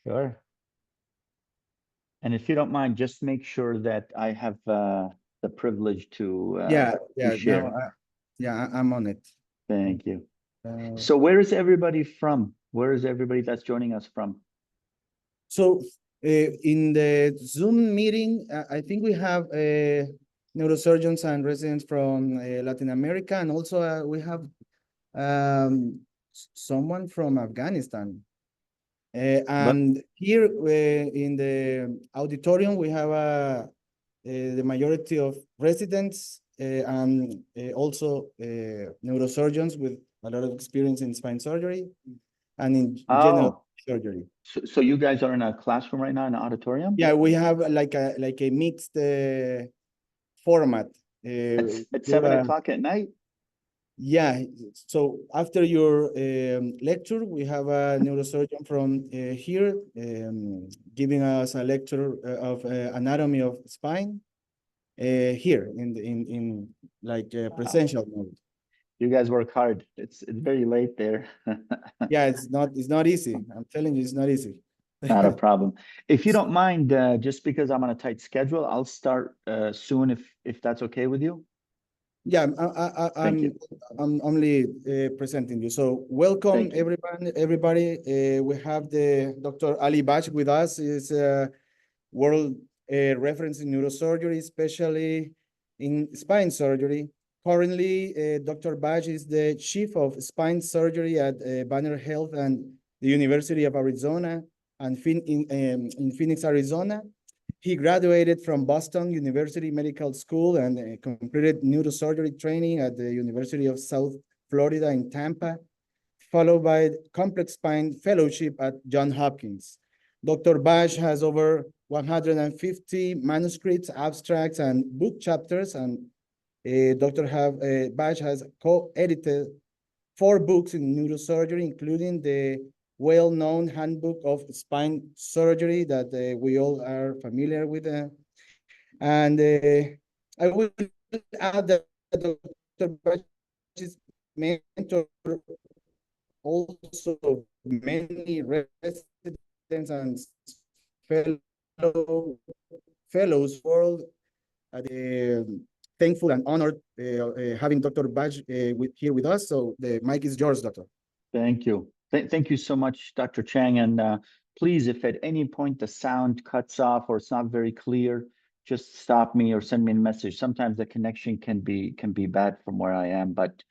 Sure. And if you don't mind, just make sure that I have the privilege Yeah, to yeah. Now, share. I'm on it. Thank you. Uh, So where is everybody from? Where is everybody that's joining us from? so in the Zoom meeting, I think we have neurosurgeons and residents from Latin America, and also we have someone from Afghanistan. But And here in the auditorium, we have the majority of residents and also neurosurgeons with a lot of experience in spine surgery and in general oh, surgery. so you guys are in a classroom right now in an auditorium? Yeah, we have like a mixed format. At Do 7 o'clock at night? Yeah, so after your lecture, we have a neurosurgeon from here giving us a lecture of anatomy of spine here in like Wow. presential mode. You guys work hard. It's very late there. Yeah, it's not easy. I'm telling you, it's not easy. Not a problem. If you don't mind, just because I'm on a tight schedule, I'll start soon if that's okay with you. Yeah, Thank you. I'm only presenting you. So welcome Thank you. everyone, everybody. We have the Dr. Ali Bach with us. Is world reference in neurosurgery, especially in spine surgery. Currently, Dr. Bach is the chief of spine surgery at Banner Health and the University of Arizona and in Phoenix, Arizona. He graduated from Boston University Medical School and completed neurosurgery training at the University of South Florida in Tampa, followed by complex spine fellowship at Johns Hopkins. Dr. Bash has over 150 manuscripts, abstracts, and book chapters, and Bash has co-edited 4 books in neurosurgery, including the well-known Handbook of Spine Surgery that we all are familiar with. And I will add that Dr. Bash's mentor also many residents and fellow fellows world thankful and honored having Dr. Baj here with us. So the mic is yours, Doctor. Thank you. Thank you so much, Dr. Chang. And please, if at any point the sound cuts off or it's not very clear, just stop me or send me a message. Sometimes the connection can be bad from where I am, but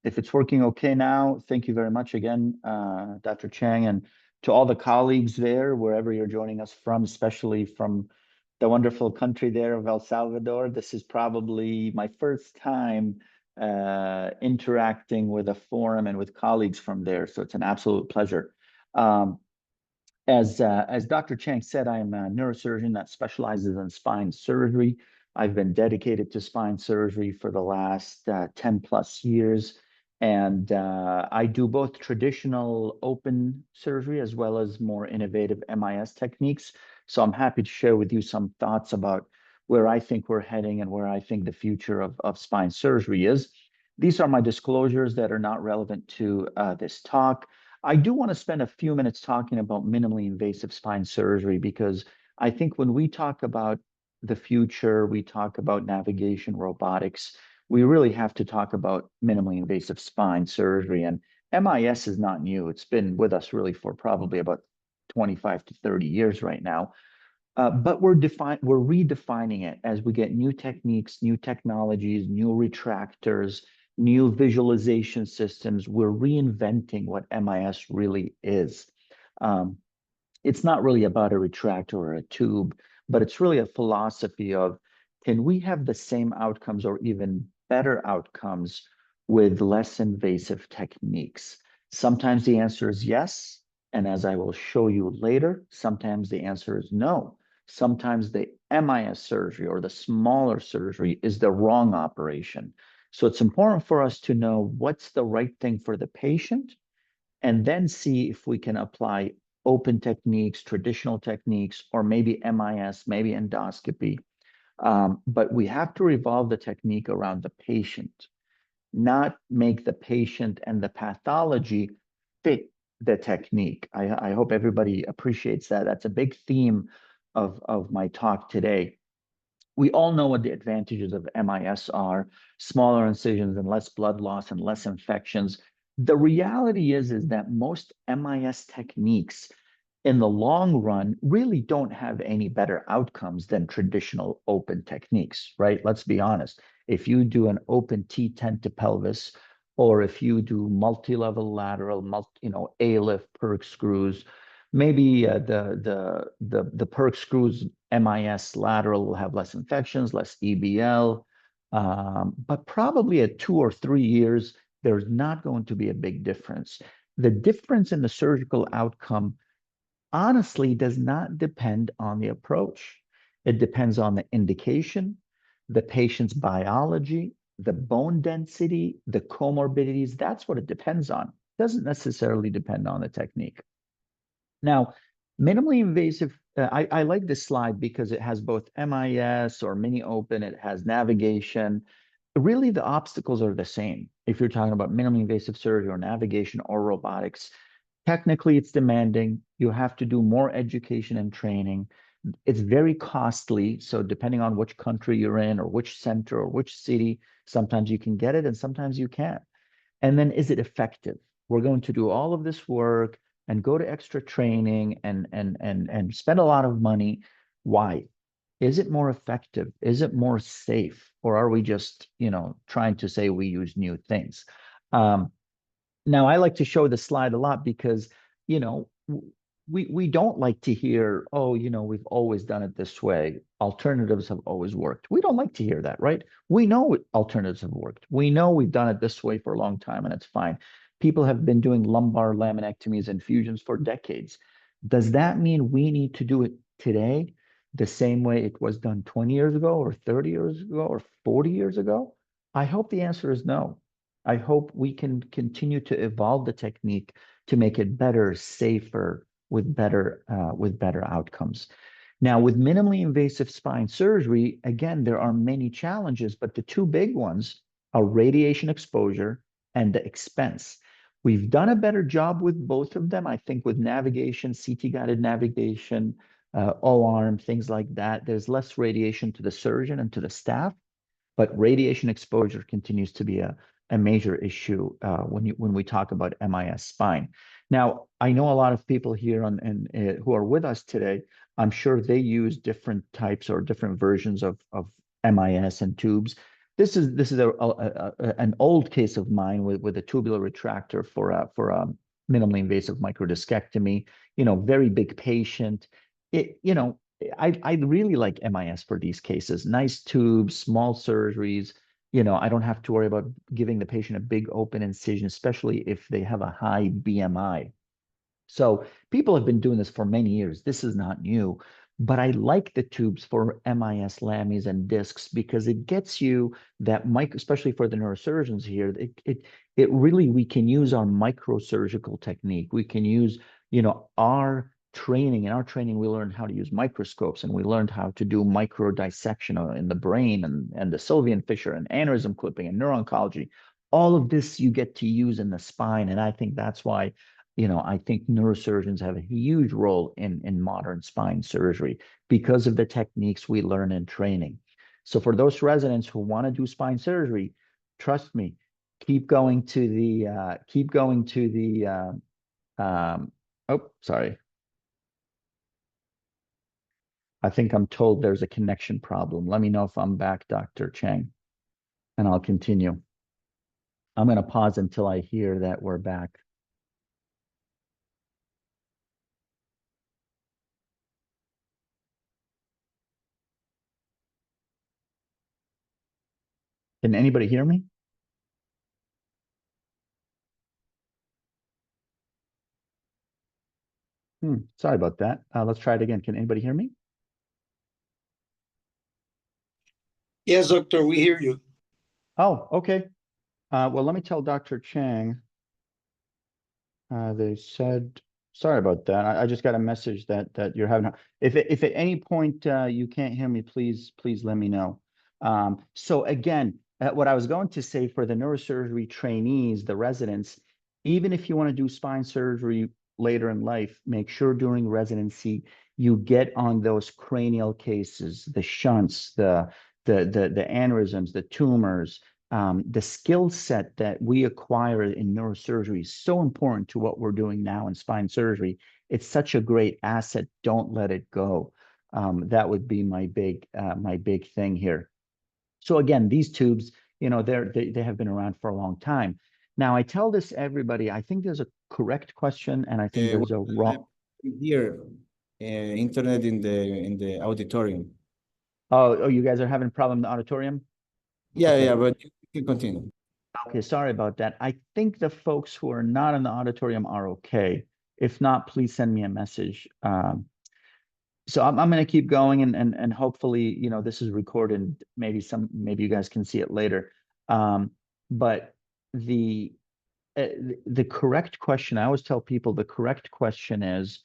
if it's working okay now, thank you very much again, Dr. Chang, and to all the colleagues there, wherever you're joining us from, especially from the wonderful country there of El Salvador. This is probably my first time interacting with a forum and with colleagues from there. So it's an absolute pleasure. Um, as Dr. Chang said, I am a neurosurgeon that specializes in spine surgery. I've been dedicated to spine surgery for the last 10 plus years. And I do both traditional open surgery as well as more innovative MIS techniques. So I'm happy to share with you some thoughts about where I think we're heading and where I think the future of spine surgery is. These are my disclosures that are not relevant to this talk. I do want to spend a few minutes talking about minimally invasive spine surgery because I think when we talk about the future, we talk about navigation robotics, we really have to talk about minimally invasive spine surgery. And MIS is not new. It's been with us really for probably about 25 to 30 years right now. But we're redefining it as we get new techniques, new technologies, new retractors, new visualization systems. We're reinventing what MIS really is. Um, it's not really about a retractor or a tube, but it's really a philosophy of, can we have the same outcomes or even better outcomes with less invasive techniques? Sometimes the answer is yes. And as I will show you later, sometimes the answer is no. Sometimes the MIS surgery or the smaller surgery is the wrong operation. So it's important for us to know what's the right thing for the patient and then see if we can apply open techniques, traditional techniques, or maybe MIS, maybe endoscopy. But we have to revolve the technique around the patient, not make the patient and the pathology fit the technique. I hope everybody appreciates that. That's a big theme of my talk today. We all know what the advantages of MIS are: smaller incisions and less blood loss and less infections. The reality is that most MIS techniques in the long run really don't have any better outcomes than traditional open techniques, right? Let's be honest. If you do an open T10 to pelvis, or if you do multi-level lateral, ALIF PERC screws, maybe the PERC screws MIS lateral will have less infections, less EBL, but probably at 2 or 3 years, there's not going to be a big difference. The difference in the surgical outcome honestly does not depend on the approach. It depends on the indication, the patient's biology, the bone density, the comorbidities. That's what it depends on. It doesn't necessarily depend on the technique. Now, minimally invasive, I like this slide because it has both MIS or mini open, it has navigation. Really, the obstacles are the same. If you're talking about minimally invasive surgery or navigation or robotics, technically it's demanding. You have to do more education and training. It's very costly. So depending on which country you're in or which center or which city, sometimes you can get it and sometimes you can't. And then is it effective? We're going to do all of this work and go to extra training and spend a lot of money. Why? Is it more effective? Is it more safe? Or are we just, trying to say we use new things? Now, I like to show the slide a lot because, we don't like to hear, oh, we've always done it this way. Alternatives have always worked. We don't like to hear that, right? We know alternatives have worked. We know we've done it this way for a long time and it's fine. People have been doing lumbar laminectomies and fusions for decades. Does that mean we need to do it today the same way it was done 20 years ago or 30 years ago or 40 years ago? I hope the answer is no. I hope we can continue to evolve the technique to make it better, safer, with better outcomes. Now, with minimally invasive spine surgery, again, there are many challenges, but the two big ones are radiation exposure and the expense. We've done a better job with both of them. I think with navigation, CT-guided navigation, O-arm, things like that, there's less radiation to the surgeon and to the staff, but radiation exposure continues to be a major issue when we talk about MIS spine. Now, I know a lot of people here who are with us today. I'm sure they use different types or different versions of MIS and tubes. This is an old case of mine with a tubular retractor for a minimally invasive microdiscectomy. Very big patient. I really like MIS for these cases. Nice tubes, small surgeries. I don't have to worry about giving the patient a big open incision, especially if they have a high BMI. So people have been doing this for many years. This is not new, but I like the tubes for MIS lamis and discs because it gets you that especially for the neurosurgeons here, it really, we can use our microsurgical technique. We can use, our training. In our training, we learned how to use microscopes and we learned how to do micro dissection in the brain and the Sylvian fissure and aneurysm clipping and neuro-oncology. All of this you get to use in the spine. And I think that's why, I think neurosurgeons have a huge role in modern spine surgery because of the techniques we learn in training. So for those residents who want to do spine surgery, trust me, keep going to the, oh, sorry. I think I'm told there's a connection problem. Let me know if I'm back, Dr. Chang, and I'll continue. I'm going to pause until I hear that we're back. Can anybody hear me? Sorry about that. Let's try it again. Can anybody hear me? Yes, doctor, we hear you. Oh, okay. Well, let me tell Dr. Chang. They said, sorry about that. I just got a message that you're having. If at any point you can't hear me, please let me know. So again, what I was going to say for the neurosurgery trainees, the residents, even if you want to do spine surgery later in life, make sure during residency you get on those cranial cases, the shunts, the aneurysms, the tumors. The skill set that we acquire in neurosurgery is so important to what we're doing now in spine surgery. It's such a great asset. Don't let it go. That would be my big thing here. So again, these tubes, you know, they have been around for a long time. Now, I tell this to everybody. I think there's a correct question, and I think there's a wrong. Here, internet in the auditorium. Oh, you guys are having a problem in the auditorium? Yeah, Okay. yeah, but you can continue. Okay, sorry about that. I think the folks who are not in the auditorium are okay. If not, please send me a message. So I'm going to keep going, and hopefully, you know, this is recorded. Maybe you guys can see it later. But the correct question, I always tell people the correct question is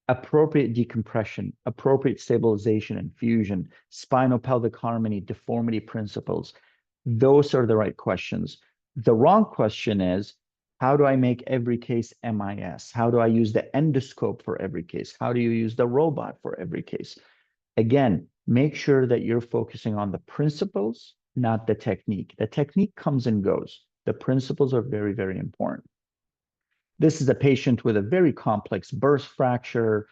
appropriate decompression, appropriate stabilization and fusion, spinal pelvic harmony, deformity principles. Those are the right questions. The wrong question is, how do I make every case MIS? How do I use the endoscope for every case? How do you use the robot for every case? Again, make sure that you're focusing on the principles, not the technique. The technique comes and goes. The principles are very, very important. This is a patient with a very complex burst fracture,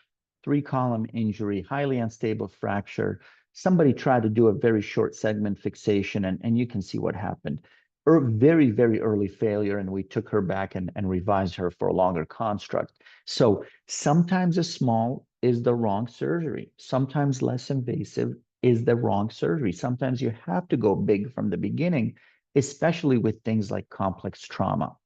3-column injury, highly unstable fracture. Somebody tried to do a very short segment fixation, and you can see what happened. Very, very early failure, and we took her back and revised her for a longer construct. So sometimes a small is the wrong surgery. Sometimes less invasive is the wrong surgery. Sometimes you have to go big from the beginning, especially with things like complex trauma.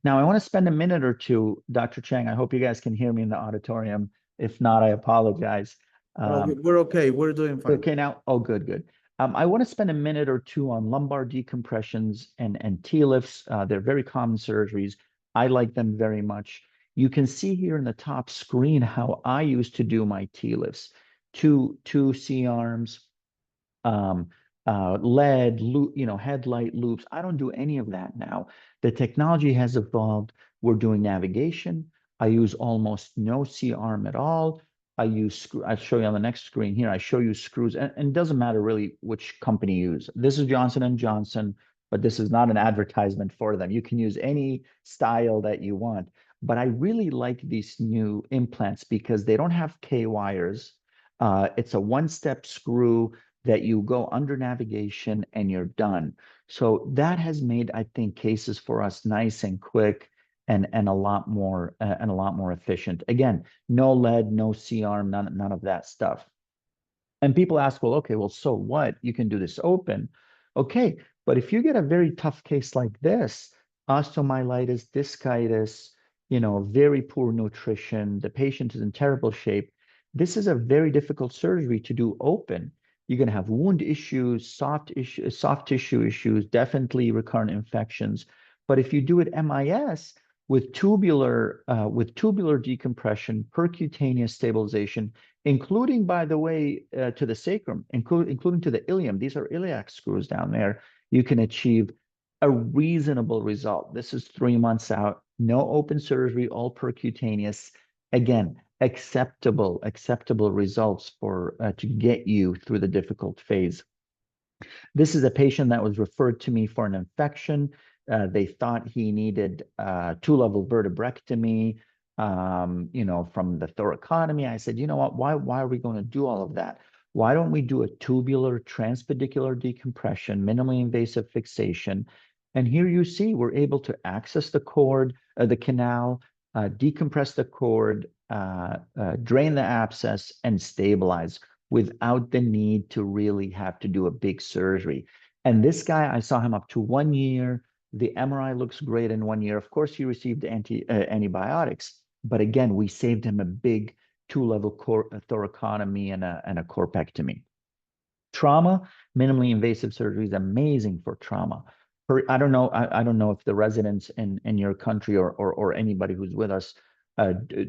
Now, I want to spend a minute or two, Dr. Chang. I hope you guys can hear me in the auditorium. If not, I apologize. We're okay. We're doing fine. Okay now? Oh, good, good. I want to spend a minute or two on lumbar decompressions and TLIFs. They're very common surgeries. I like them very much. You can see here in the top screen how I used to do my TLIFs. Two C-arms, lead, loop, you know, headlight loops. I don't do any of that now. The technology has evolved. We're doing navigation. I use almost no C-arm at all. I use screw. I'll show you on the next screen here. I show you screws, and it doesn't matter really which company you use. This is Johnson & Johnson, but this is not an advertisement for them. You can use any style that you want. But I really like these new implants because they don't have K wires. It's a one-step screw that you go under navigation and you're done. So that has made, I think, cases for us nice and quick and a lot more efficient. Again, no lead, no C-arm, none of that stuff. And people ask, well, okay, well, so what? You can do this open. Okay, but if you get a very tough case like this, osteomyelitis, discitis, you know, very poor nutrition, the patient is in terrible shape, this is a very difficult surgery to do open. You're going to have wound issues, soft tissue issues, definitely recurrent infections. But if you do it MIS with tubular decompression, percutaneous stabilization, including, by the way, to the sacrum, including to the ilium, these are iliac screws down there, you can achieve a reasonable result. This is 3 months out, no open surgery, all percutaneous. Again, acceptable results for to get you through the difficult phase. This is a patient that was referred to me for an infection. They thought he needed 2-level vertebrectomy, you know, from the thoracotomy. I said, you know what, why are we going to do all of that? Why don't we do a tubular transpedicular decompression, minimally invasive fixation? And here you see we're able to access the cord, the canal, decompress the cord, drain the abscess, and stabilize without the need to really have to do a big surgery. And this guy, I saw him up to 1 year. The MRI looks great in 1 year. Of course, he received antibiotics, but again, we saved him a big 2-level thoracotomy and a corpectomy. Trauma, minimally invasive surgery is amazing for trauma. I don't know if the residents in your country or anybody who's with us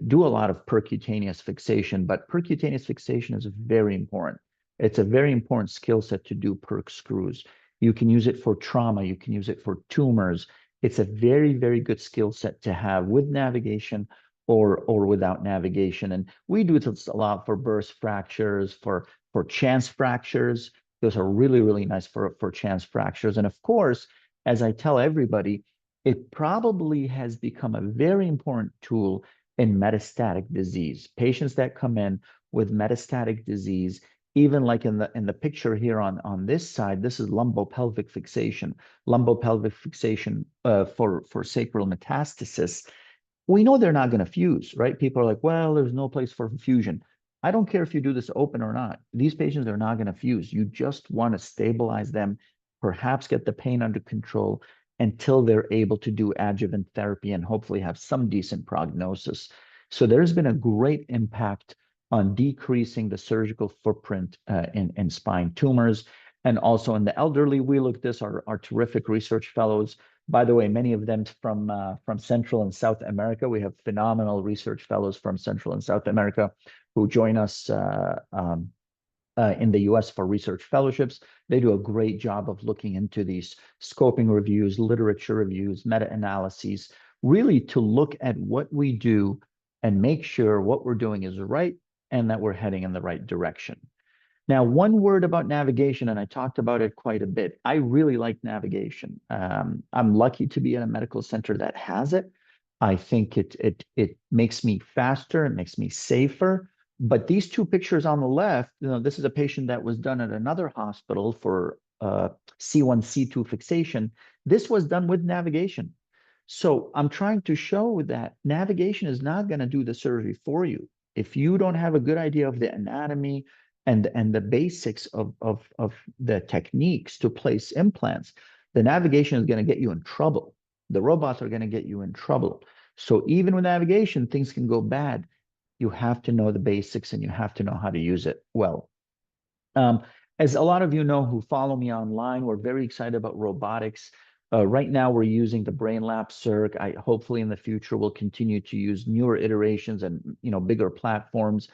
do a lot of percutaneous fixation, but percutaneous fixation is very important. It's a very important skill set to do perc screws. You can use it for trauma. You can use it for tumors. It's a very, very good skill set to have with navigation or without navigation. And we do this a lot for burst fractures, for chance fractures. Those are really, really nice for chance fractures. And of course, as I tell everybody, it probably has become a very important tool in metastatic disease. Patients that come in with metastatic disease, even like in the picture here on this side, this is lumbopelvic fixation. Lumbopelvic fixation for sacral metastasis. We know they're not going to fuse, right? People are like, well, there's no place for fusion. I don't care if you do this open or not. These patients are not going to fuse. You just want to stabilize them, perhaps get the pain under control until they're able to do adjuvant therapy and hopefully have some decent prognosis. So there's been a great impact on decreasing the surgical footprint in spine tumors. And also in the elderly, we look at this, our terrific research fellows. By the way, many of them from Central and South America. We have phenomenal research fellows from Central and South America who join us in the US for research fellowships. They do a great job of looking into these scoping reviews, literature reviews, meta-analyses, really to look at what we do and make sure what we're doing is right and that we're heading in the right direction. Now, one word about navigation, and I talked about it quite a bit. I really like navigation. I'm lucky to be in a medical center that has it. I think it makes me faster, it makes me safer. But these two pictures on the left, this is a patient that was done at another hospital for C1, C2 fixation. This was done with navigation. So I'm trying to show that navigation is not going to do the surgery for you. If you don't have a good idea of the anatomy and the basics of the techniques to place implants, the navigation is going to get you in trouble. The robots are going to get you in trouble. So even with navigation, things can go bad. You have to know the basics and you have to know how to use it well. As a lot of you know who follow me online, we're very excited about robotics. Right now, we're using the Brainlab Circ. Hopefully in the future, we'll continue to use newer iterations and bigger platforms.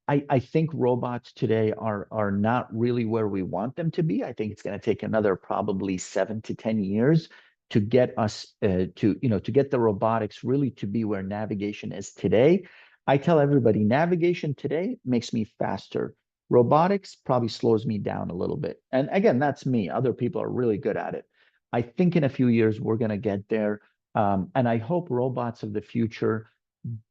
I think robots today are not really where we want them to be. I think it's going to take another probably 7 to 10 years to get us to get the robotics really to be where navigation is today. I tell everybody, navigation today makes me faster. Robotics probably slows me down a little bit. And again, that's me. Other people are really good at it. I think in a few years, we're going to get there. And I hope robots of the future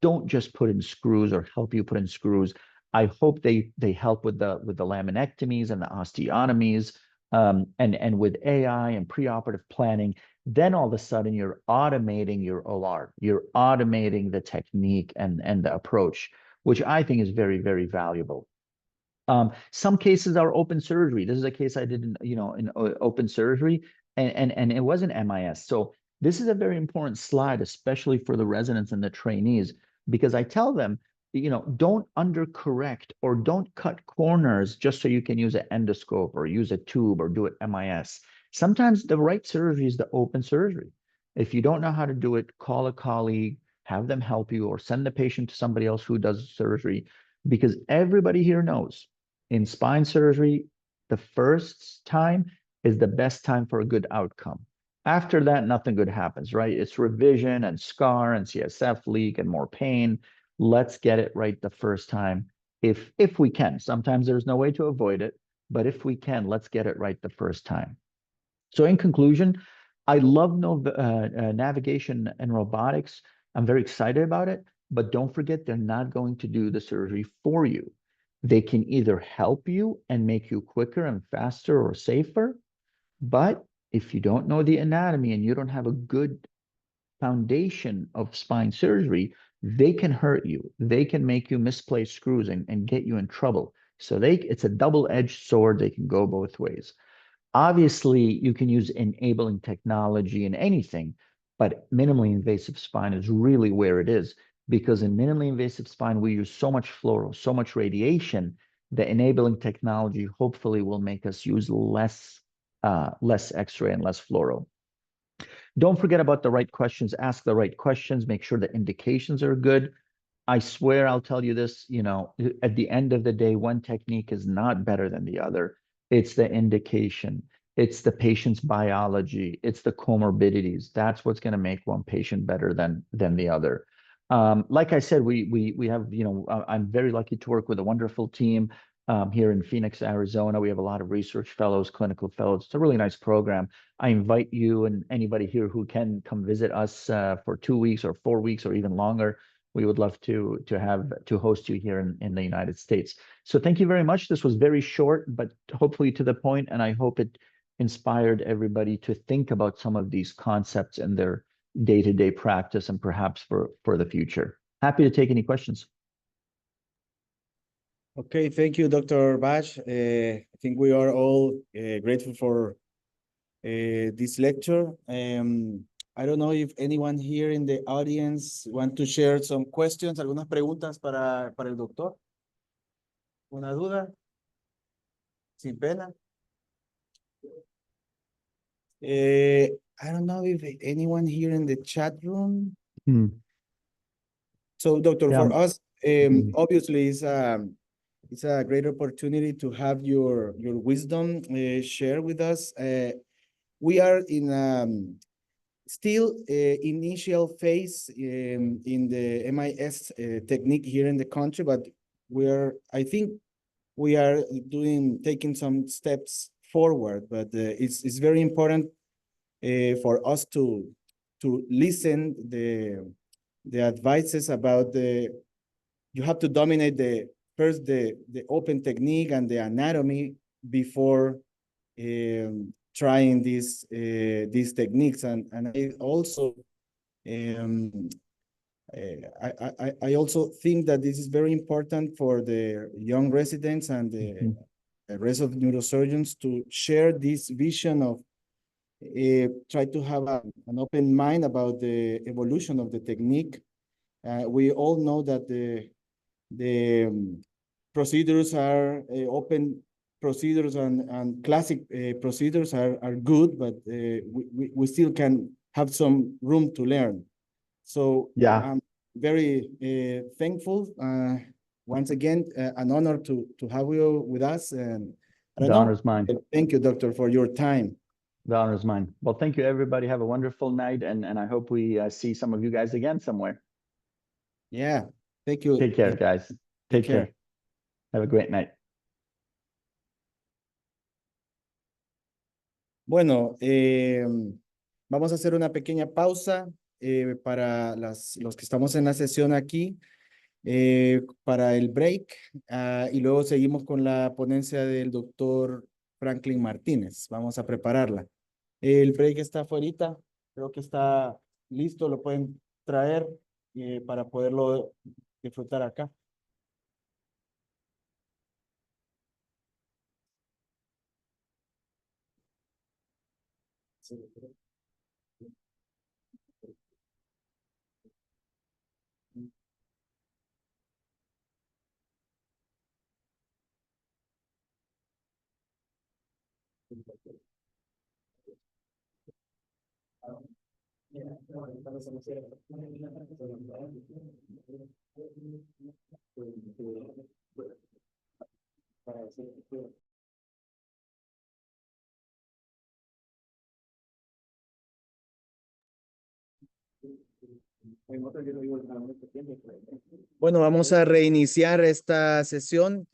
don't just put in screws or help you put in screws. I hope they help with the laminectomies and the osteotomies, and with AI and preoperative planning. Then all of a sudden you're automating your OR, you're automating the technique and the approach, which I think is very, very valuable. Some cases are open surgery. This is a case I did in open surgery, and it wasn't MIS. So this is a very important slide, especially for the residents and the trainees, because I tell them, don't undercorrect or don't cut corners just so you can use an endoscope or use a tube or do it MIS. Sometimes the right surgery is the open surgery. If you don't know how to do it, call a colleague, have them help you, or send the patient to somebody else who does surgery, because everybody here knows in spine surgery, the first time is the best time for a good outcome. After that, nothing good happens, right? It's revision and scar and CSF leak and more pain. Let's get it right the first time if we can. Sometimes there's no way to avoid it, but if we can, let's get it right the first time. So in conclusion, I love navigation and robotics. I'm very excited about it, but don't forget they're not going to do the surgery for you. They can either help you and make you quicker and faster or safer, but if you don't know the anatomy and you don't have a good foundation of spine surgery, they can hurt you. They can make you misplace screws and get you in trouble. So it's a double-edged sword. They can go both ways. Obviously, you can use enabling technology in anything, but minimally invasive spine is really where it is, because in minimally invasive spine, we use so much fluoro, so much radiation, the enabling technology hopefully will make us use less X-ray and less fluoro. Don't forget about the right questions. Ask the right questions. Make sure the indications are good. I swear I'll tell you this, at the end of the day, one technique is not better than the other. It's the indication. It's the patient's biology. It's the comorbidities. That's what's going to make one patient better than the other. Like I said, we have, I'm very lucky to work with a wonderful team here in Phoenix, Arizona. We have a lot of research fellows, clinical fellows. It's a really nice program. I invite you and anybody here who can come visit us for 2 weeks or 4 weeks or even longer. We would love to host you here in the United States. So thank you very much. This was very short, but hopefully to the point, and I hope it inspired everybody to think about some of these concepts in their day-to-day practice and perhaps for the future. Happy to take any questions. Okay, thank you, Dr. Bach. I think we are all grateful for this lecture. I don't know if anyone here in the audience want to share some questions, algunas preguntas para el doctor. ¿Una duda? Sin pena. I don't know if anyone here in the chat room. So, doctor, Yeah. for us, Mhm. obviously, it's a great opportunity to have your wisdom share with us. We are in still initial phase in the MIS technique here in the country, but I think we are taking some steps forward. But it's very important for us to listen the advices about you have to dominate first the open technique and the anatomy before trying these techniques, and I also I also think that this is very important for the young residents and the rest of neurosurgeons to share this vision of try to have an open mind about the evolution of the technique. We all know that the procedures are open procedures and classic procedures are good, but we still can have some room to learn. So Yeah. I'm very thankful. Once again, an honor to have you with us. And I don't The know. honor's mine. Thank you, doctor, for your time. The honor's mine. Well, thank you, everybody. Have a wonderful night, and I hope we see some of you guys again somewhere. Yeah. Thank you. Take care, guys. Take care. Have a great night. Bueno, vamos a hacer una pequeña pausa para los que estamos en la sesión aquí, para el break, y luego seguimos con la ponencia del doctor Franklin Martínez. Vamos a prepararla. El break está afuera, creo que está listo, lo pueden traer para poderlo disfrutar acá. Bueno, vamos a reiniciar esta sesión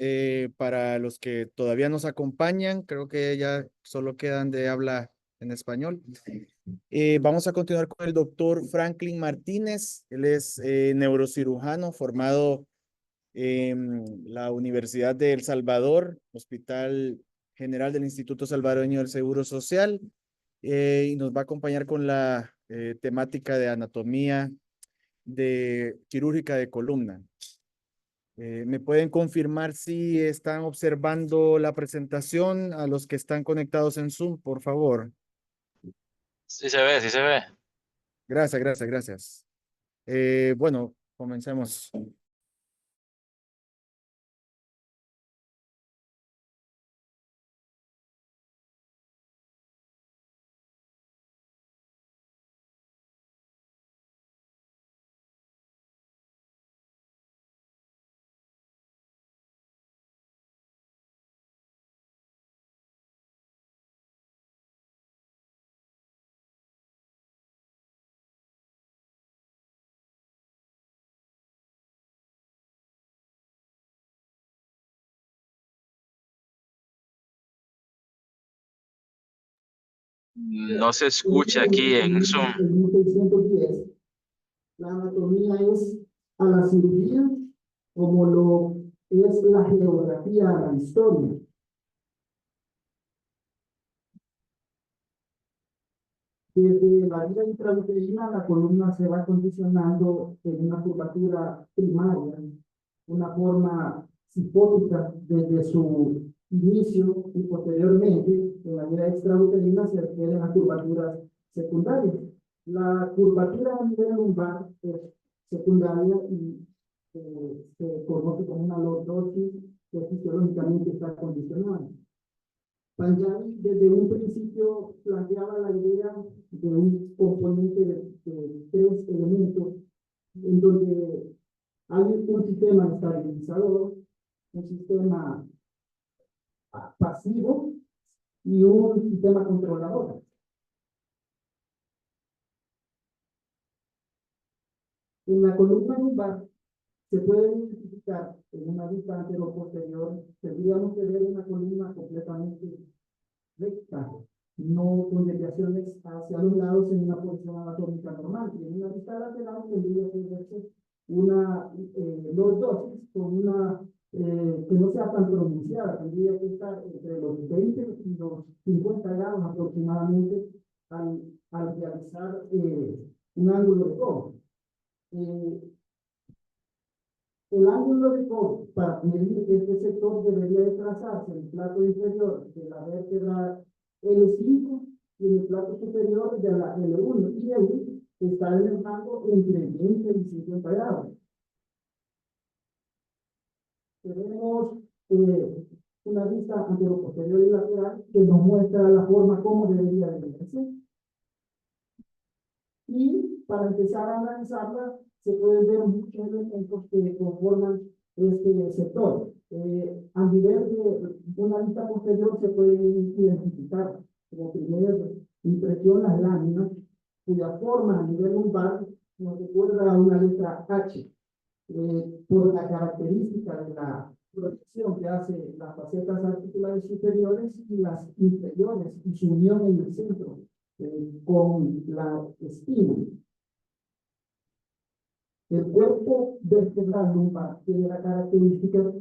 para los que todavía nos acompañan. Creo que ya solo quedan de habla en español. Vamos a continuar con el doctor Franklin Martínez. Él es neurocirujano formado en la Universidad de El Salvador, Hospital General del Instituto Salvadoreño del Seguro Social, y nos va a acompañar con la temática de anatomía quirúrgica de columna. ¿Me pueden confirmar si están observando la presentación a los que están conectados en Zoom, por favor? Sí se ve, sí se ve. Gracias, gracias, gracias. Bueno, comencemos. No se escucha aquí en Zoom. En 1610, la anatomía es a la cirugía como lo es la geografía a la historia. Desde la vida intrauterina, la columna se va condicionando en una curvatura primaria, una forma cifótica desde su inicio y posteriormente en la vida extrauterina se refieren a curvaturas secundarias. La curvatura a nivel lumbar es secundaria y se conoce como una lordosis que fisiológicamente está condicionada. Panjabi desde un principio planteaba la idea de un componente de tres elementos en donde hay un sistema estabilizador, un sistema pasivo y un sistema controlador. En la columna lumbar se puede identificar en una vista anterior-posterior, tendríamos que ver una columna completamente recta, no con desviaciones hacia los lados en una posición anatómica normal. Y en una vista lateral tendría que verse una lordosis con una que no sea tan pronunciada, tendría que estar entre los 20 y los 50 grados aproximadamente al realizar un ángulo de codo. El ángulo de codo para medir este sector debería de trazarse en el plato inferior de la vértebra L5 y en el plato superior de la L1, y ahí está en el rango entre 20 y 50 grados. Tenemos una vista anteroposterior y lateral que nos muestra la forma como debería de verse. Y para empezar a analizarla, se pueden ver muchos elementos que conforman este sector. A nivel de una vista posterior se puede identificar como primera impresión las láminas, cuya forma a nivel lumbar nos recuerda a una letra H, por la característica de la proyección que hace las facetas articulares superiores y las inferiores y su unión en el centro con la espina. El cuerpo vertebral lumbar tiene la característica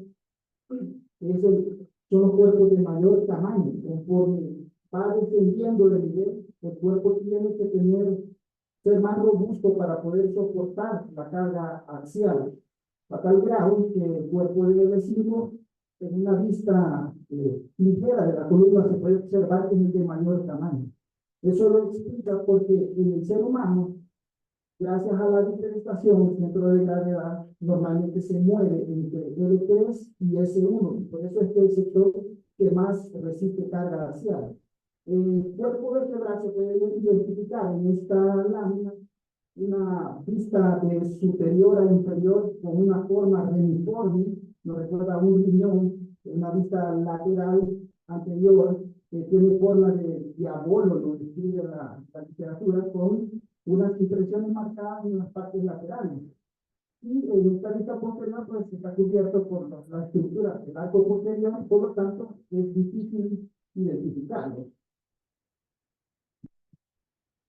son los cuerpos de mayor tamaño. Conforme va descendiendo de nivel, el cuerpo tiene que ser más robusto para poder soportar la carga axial, a tal grado que el cuerpo de L5, en una vista ligera de la columna, se puede observar que es de mayor tamaño. Eso lo explica porque en el ser humano, gracias a la diferenciación, el centro de gravedad normalmente se mueve entre L3 y S1. Por eso es que el sector que más resiste carga axial. El cuerpo vertebral se puede identificar en esta lámina una vista de superior a inferior con una forma reniforme, nos recuerda a un riñón, una vista lateral anterior que tiene forma de diabolo, lo describe la literatura, con unas impresiones marcadas en las partes laterales. Y en esta vista posterior pues está cubierto por la estructura del arco posterior, por lo tanto es difícil identificarlo.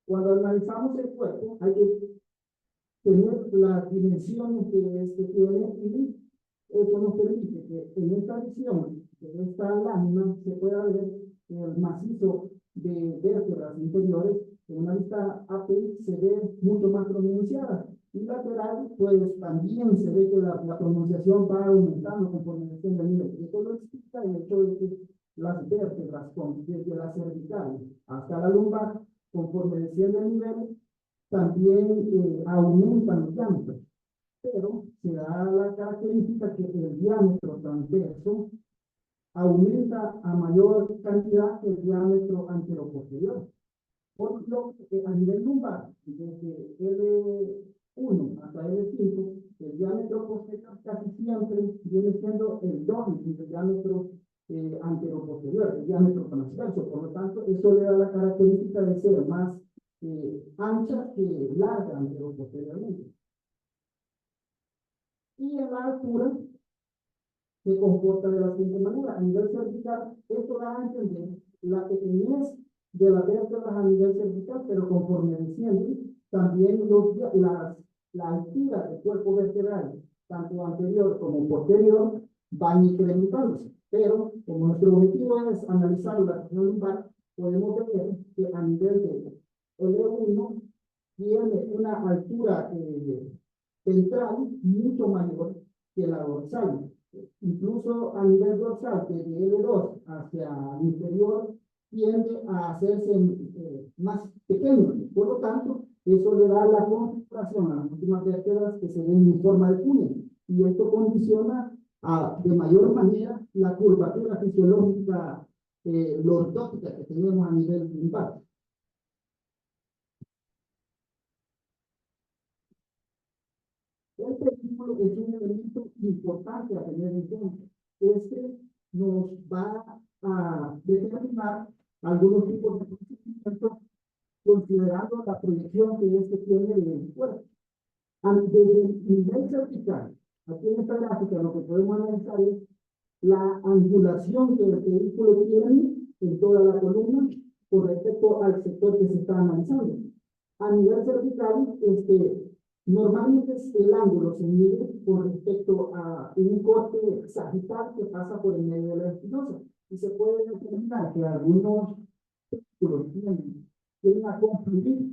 Cuando analizamos el cuerpo hay que tener las dimensiones que este tiene y eso nos permite que en esta visión, en esta lámina, se pueda ver el macizo de vértebras inferiores. En una vista API se ve mucho más pronunciada y lateral pues también se ve que la pronunciación va aumentando conforme desciende el nivel. Esto lo explica el hecho de que las vértebras desde la cervical hasta la lumbar, conforme desciende el nivel, también aumentan los diámetros, pero se da la característica que el diámetro transverso aumenta a mayor cantidad que el diámetro anteroposterior. Por lo que a nivel lumbar, desde L1 hasta L5, el diámetro posterior casi siempre viene siendo el doble del diámetro anteroposterior, el diámetro transverso. Por lo tanto, eso le da la característica de ser más ancha que larga anteroposteriormente. Y en la altura se comporta de la siguiente manera. A nivel cervical, esto da a entender la pequeñez de las vértebras a nivel cervical, pero conforme desciende, también la altura del cuerpo vertebral, tanto anterior como posterior, van incrementándose. Pero como nuestro objetivo es analizar la región lumbar, podemos ver que a nivel de L1 tiene una altura ventral mucho mayor que la dorsal. Incluso a nivel dorsal, que de L2 hacia el inferior, tiende a hacerse más pequeño. Por lo tanto, eso le da la configuración a las últimas vértebras que se ven en forma de puño. Y esto condiciona de mayor manera la curvatura fisiológica lordótica que tenemos a nivel lumbar. Este vínculo es un elemento importante a tener en cuenta. Este nos va a determinar algunos tipos de procedimientos considerando la proyección que este tiene del cuerpo. Desde el nivel cervical, aquí en esta gráfica lo que podemos analizar es la angulación que el vehículo tiene en toda la columna con respecto al sector que se está analizando. A nivel cervical, normalmente el ángulo se mide con respecto a un corte sagital que pasa por el medio de la espinosa. Y se puede determinar que algunos vehículos tienen a confluir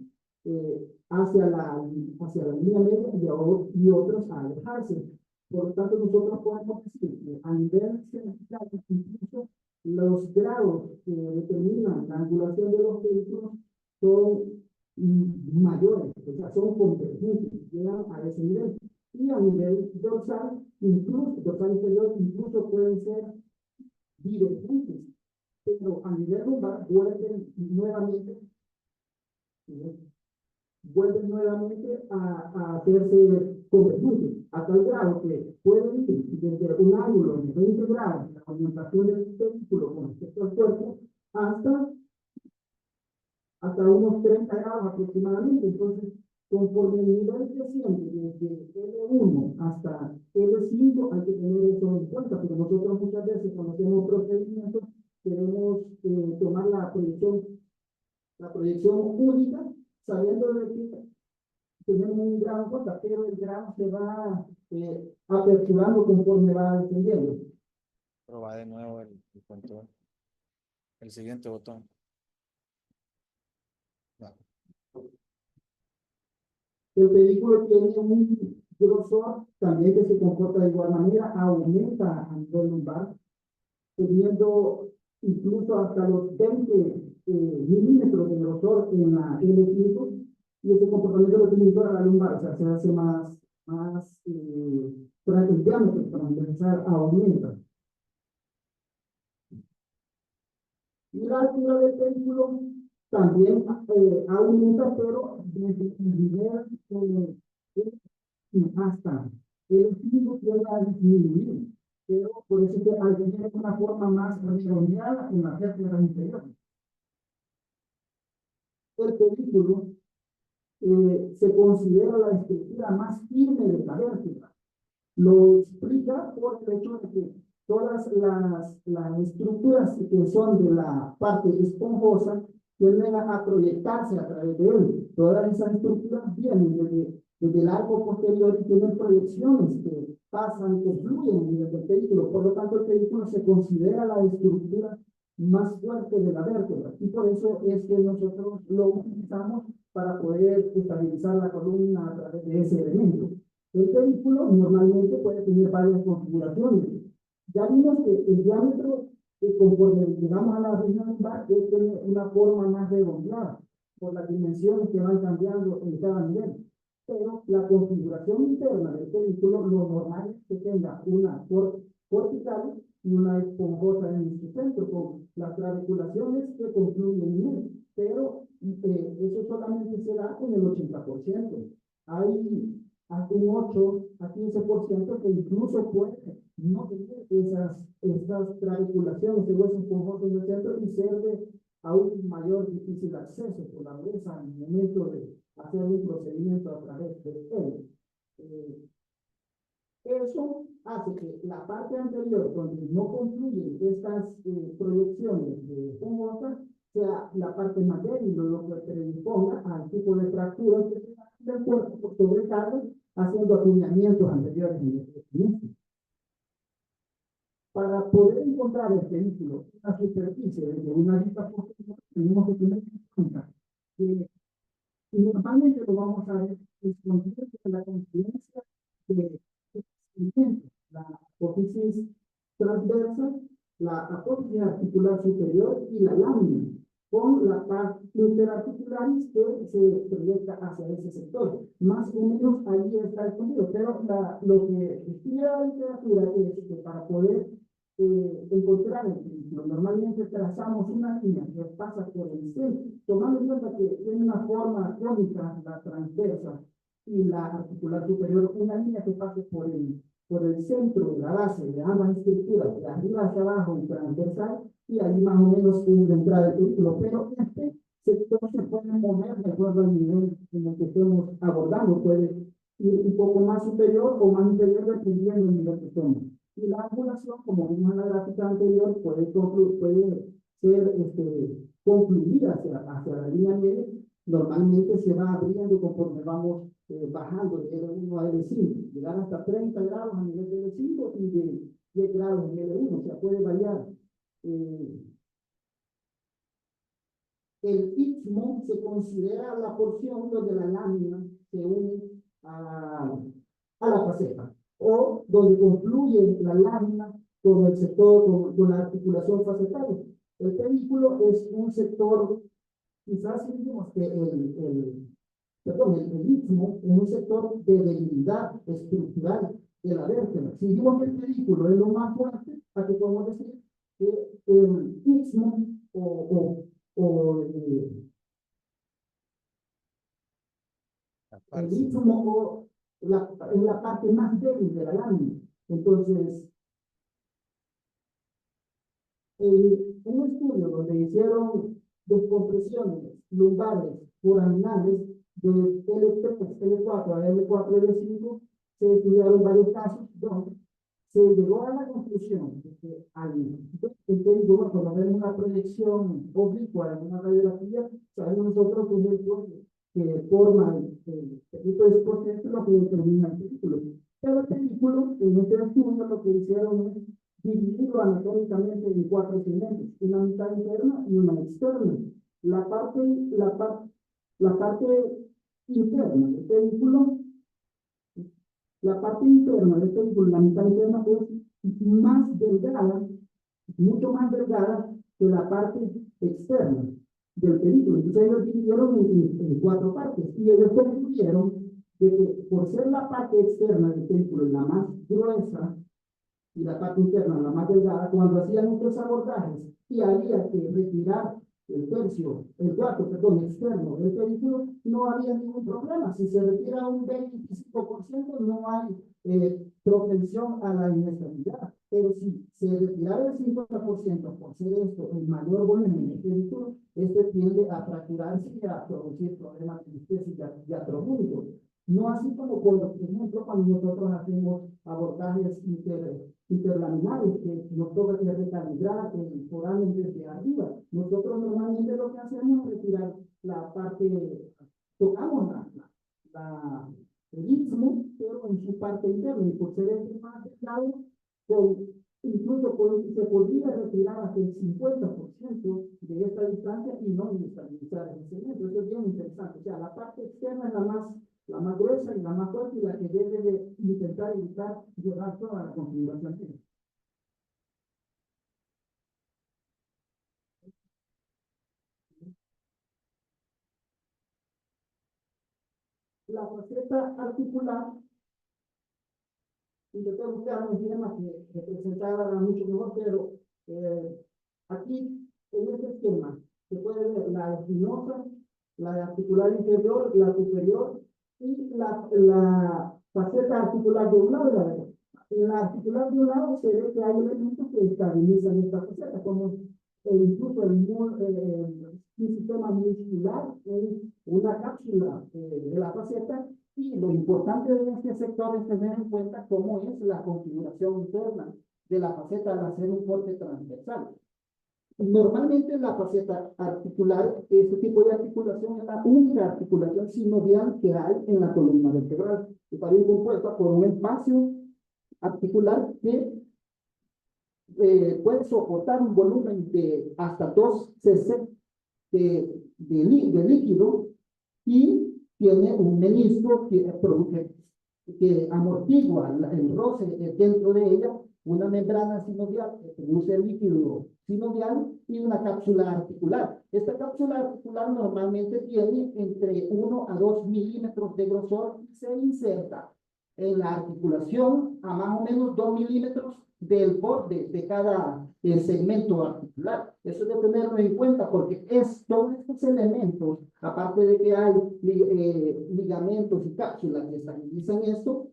hacia la línea media y otros a alejarse. Por lo tanto, nosotros podemos decir que a nivel cervical, incluso los grados que determinan la angulación de los vehículos son mayores, o sea, son convergentes, llegan a ese nivel. Y a nivel dorsal, incluso dorsal inferior, incluso pueden ser divergentes, pero a nivel lumbar vuelven nuevamente a hacerse convergentes, a tal grado que pueden ir desde un ángulo de 20 grados, la orientación del vehículo con respecto al cuerpo, hasta unos 30 grados aproximadamente. Entonces, conforme el nivel desciende desde L1 hasta L5, hay que tener eso en cuenta, pero nosotros muchas veces cuando hacemos procedimientos queremos tomar la proyección única, sabiendo de que tenemos un grado en cuenta, pero el grado se va aperturando conforme va descendiendo. Proba de nuevo el control. El siguiente botón. Va. El vehículo tiene un grosor también que se comporta de igual manera, aumenta a nivel lumbar, teniendo incluso hasta los 20 milímetros de grosor en la L5, y ese comportamiento lo tiene toda la lumbar, o sea, se hace más el diámetro para empezar a aumentar. Y la altura del vehículo también aumenta, pero desde el nivel hasta el piso tiende a disminuir, pero por eso que al tener una forma más redondeada en la vértebra inferior. El vehículo se considera la estructura más firme de la vértebra. Lo explica por el hecho de que todas las estructuras que son de la parte esponjosa tienden a proyectarse a través de él. Todas esas estructuras vienen desde el arco posterior y tienen proyecciones que pasan, que fluyen desde el vehículo. Por lo tanto, el vehículo se considera la estructura más fuerte de la vértebra. Y por eso es que nosotros lo utilizamos para poder estabilizar la columna a través de ese elemento. El vehículo normalmente puede tener varias configuraciones. Ya vimos que el diámetro, conforme llegamos a la región lumbar, es tener una forma más redondeada por las dimensiones que van cambiando en cada nivel. Pero la configuración interna del vehículo, lo normal es que tenga una cortical y una esponjosa en su centro, con las trabeculaciones que concluyen en él. Pero eso solamente se da en el 80%. Hay hasta un 8 a 15% que incluso puede no tener estas trabeculaciones de hueso esponjoso en el centro y ser de aún mayor difícil acceso por la dureza en el momento de hacer un procedimiento a través de él. Eso hace que la parte anterior, donde no concluyen estas proyecciones de esponjosa, sea la parte más débil, lo que predisponga al tipo de fracturas que se dan del cuerpo por sobrecarga, haciendo acuñamientos anteriores en el crecimiento. Para poder encontrar el vehículo en la superficie desde una vista posterior, tenemos que tener en cuenta que normalmente lo vamos a ver escondido en la coincidencia de crecimiento, la apófisis transversa, la apófisis articular superior y la lámina, con la parte interarticularis que se proyecta hacia ese sector. Más o menos ahí está escondido, pero lo que estudia la literatura es que para poder encontrar el vehículo, normalmente trazamos una línea que pasa por el centro, tomando en cuenta que tiene una forma cónica, la transversa y la articular superior, una línea que pase por el centro de la base de ambas estructuras, de arriba hacia abajo y transversal, y ahí más o menos puede entrar el vehículo, pero este sector se puede mover de acuerdo al nivel en el que estemos abordando, puede ir un poco más superior o más inferior dependiendo del nivel que estemos. Y la angulación, como vimos en la gráfica anterior, puede ser concluida hacia la línea media. Normalmente se va abriendo conforme vamos bajando de L1 a L5, llegar hasta 30 grados a nivel de L5 y de 10 grados en L1, o sea, puede variar. El istmo se considera la porción donde la lámina se une a la faceta, o donde confluye la lámina con el sector, con la articulación facetal. El pedículo es un sector, quizás si digamos que el istmo es un sector de debilidad estructural de la vértebra. Si decimos que el pedículo es lo más fuerte, aquí podemos decir que el istmo el istmo es la parte más débil de la lámina. Entonces, un estudio donde hicieron descompresiones lumbares foraminales de L3, L4 a L4, L5, se estudiaron varios casos donde se llegó a la conclusión de que cuando vemos una proyección oblicua en una radiografía, sabemos nosotros que es el cuerpo que forma el pedículo es lo que determina el pedículo. Pero el pedículo, en este estudio, lo que hicieron es dividirlo anatómicamente en 4 segmentos, una mitad interna y una externa. La parte interna del pedículo, la parte interna del pedículo, la mitad interna es más delgada, mucho más delgada que la parte externa del pedículo. Entonces ellos dividieron en 4 partes y ellos concluyeron que por ser la parte externa del pedículo la más gruesa y la parte interna la más delgada, cuando hacían estos abordajes y había que retirar el cuarto externo del pedículo, no había ningún problema. Si se retira un 25%, no hay propensión a la inestabilidad. Pero si se retirara el 50% por ser esto el mayor volumen del pedículo, este tiende a fracturarse y a producir problemas de anestesia diatrogúnicos. No así como, por ejemplo, cuando nosotros hacemos abordajes interlaminares, que nos toca que recalibrar el foramen desde arriba. Nosotros normalmente lo que hacemos es retirar la parte, tocamos el istmo, pero en su parte interna, y por ser el más delgado, incluso se podría retirar hasta el 50% de esta distancia y no inestabilizar el segmento. Eso es bien interesante. O sea, la parte externa es la más gruesa y la más fuerte y la que debe de intentar evitar llevar toda la configuración. La faceta articular, intenté buscar un esquema que presentara mucho mejor, pero aquí en este esquema se puede ver la espinosa, la articular inferior, la superior y la faceta articular de un lado y la de otro. En la articular de un lado se ve que hay elementos que estabilizan esta faceta, como incluso un sistema muscular en una cápsula de la faceta, y lo importante de este sector es tener en cuenta cómo es la configuración interna de la faceta al hacer un corte transversal. Normalmente la faceta articular, este tipo de articulación es la única articulación sinovial que hay en la columna vertebral. Está bien compuesta por un espacio articular que puede soportar un volumen de hasta 2 cc de líquido y tiene un menisco que amortigua el roce dentro de ella, una membrana sinovial que produce el líquido sinovial y una cápsula articular. Esta cápsula articular normalmente tiene entre 1 a 2 milímetros de grosor y se inserta en la articulación a más o menos 2 milímetros del borde de cada segmento articular. Eso hay que tenerlo en cuenta porque todos estos elementos, aparte de que hay ligamentos y cápsulas que estabilizan esto,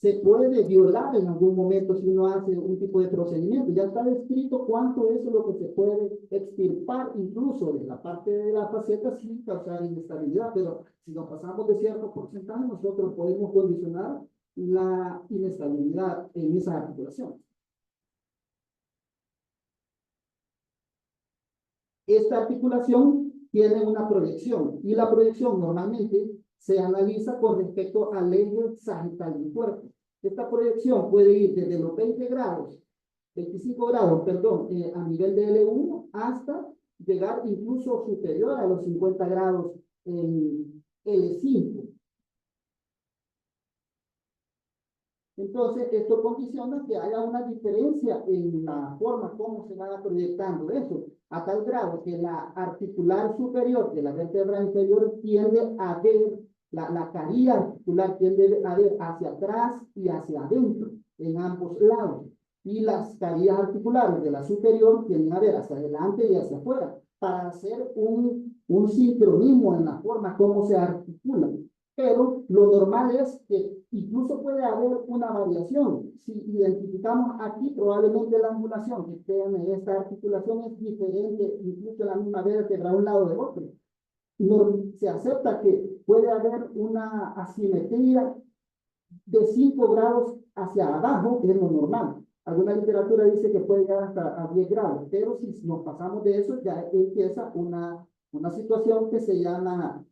se puede violar en algún momento si uno hace un tipo de procedimiento. Ya está descrito cuánto es lo que se puede extirpar incluso de la parte de la faceta sin causar inestabilidad, pero si nos pasamos de cierto porcentaje, nosotros podemos condicionar la inestabilidad en esa articulación. Esta articulación tiene una proyección y la proyección normalmente se analiza con respecto al eje sagital del cuerpo. Esta proyección puede ir desde los 25 grados, perdón, a nivel de L1 hasta llegar incluso superior a los 50 grados en L5. Entonces, esto condiciona que haya una diferencia en la forma como se va proyectando eso, a tal grado que la articular superior de la vértebra inferior tiende a ver, la caría articular tiende a ver hacia atrás y hacia adentro, en ambos lados. Y las carillas articulares de la superior tienden a ver hacia adelante y hacia afuera, para hacer un sincronismo en la forma como se articulan. Pero lo normal es que incluso puede haber una variación. Si identificamos aquí, probablemente la angulación que tiene esta articulación es diferente, incluso la misma vértebra a un lado del otro. Se acepta que puede haber una asimetría de 5 grados hacia abajo, que es lo normal. Alguna literatura dice que puede llegar hasta a 10 grados, pero si nos pasamos de eso, ya empieza una situación que se llama,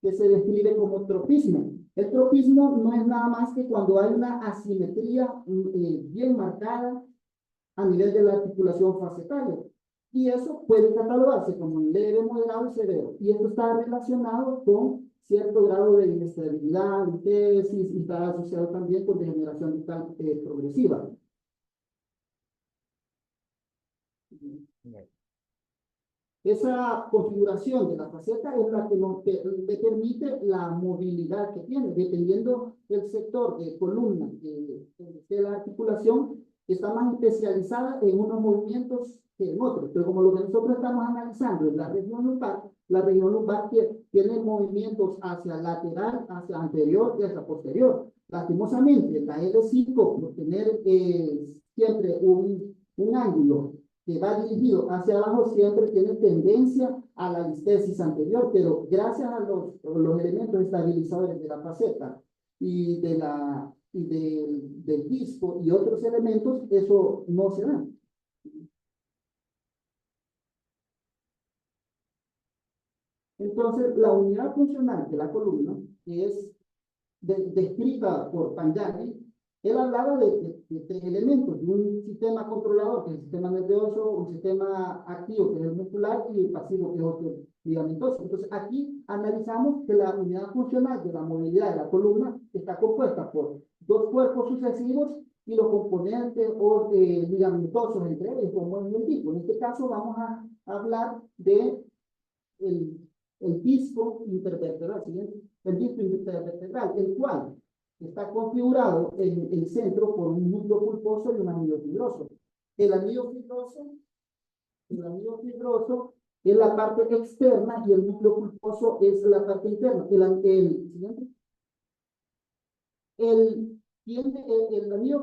que se describe como tropismo. El tropismo no es nada más que cuando hay una asimetría bien marcada a nivel de la articulación facetaria. Y eso puede catalogarse como leve, moderado y severo. Y esto está relacionado con cierto grado de inestabilidad, tesis, y está asociado también con degeneración vital progresiva. Esa configuración de la faceta es la que le permite la movilidad que tiene, dependiendo del sector de columna de la articulación, está más especializada en unos movimientos que en otros. Pero como lo que nosotros estamos analizando es la región lumbar tiene movimientos hacia lateral, hacia anterior y hacia posterior. Lastimosamente, la L5, por tener siempre un ángulo que va dirigido hacia abajo, siempre tiene tendencia a la listesis anterior, pero gracias a los elementos estabilizadores de la faceta y del disco y otros elementos, eso no se da. Entonces, la unidad funcional de la columna es descrita por Panjali. Él hablaba de 3 elementos, de un sistema controlador, que es el sistema nervioso, un sistema activo, que es el muscular, y el pasivo, que es otro ligamentoso. Entonces, aquí analizamos que la unidad funcional de la movilidad de la columna está compuesta por 2 cuerpos sucesivos y los componentes ligamentosos entre ellos, como en el disco. En este caso, vamos a hablar de el disco intervertebral, el disco intervertebral, el cual está configurado en el centro por un núcleo pulposo y un anillo fibroso. El anillo fibroso es la parte externa y el núcleo pulposo es la parte interna. El anillo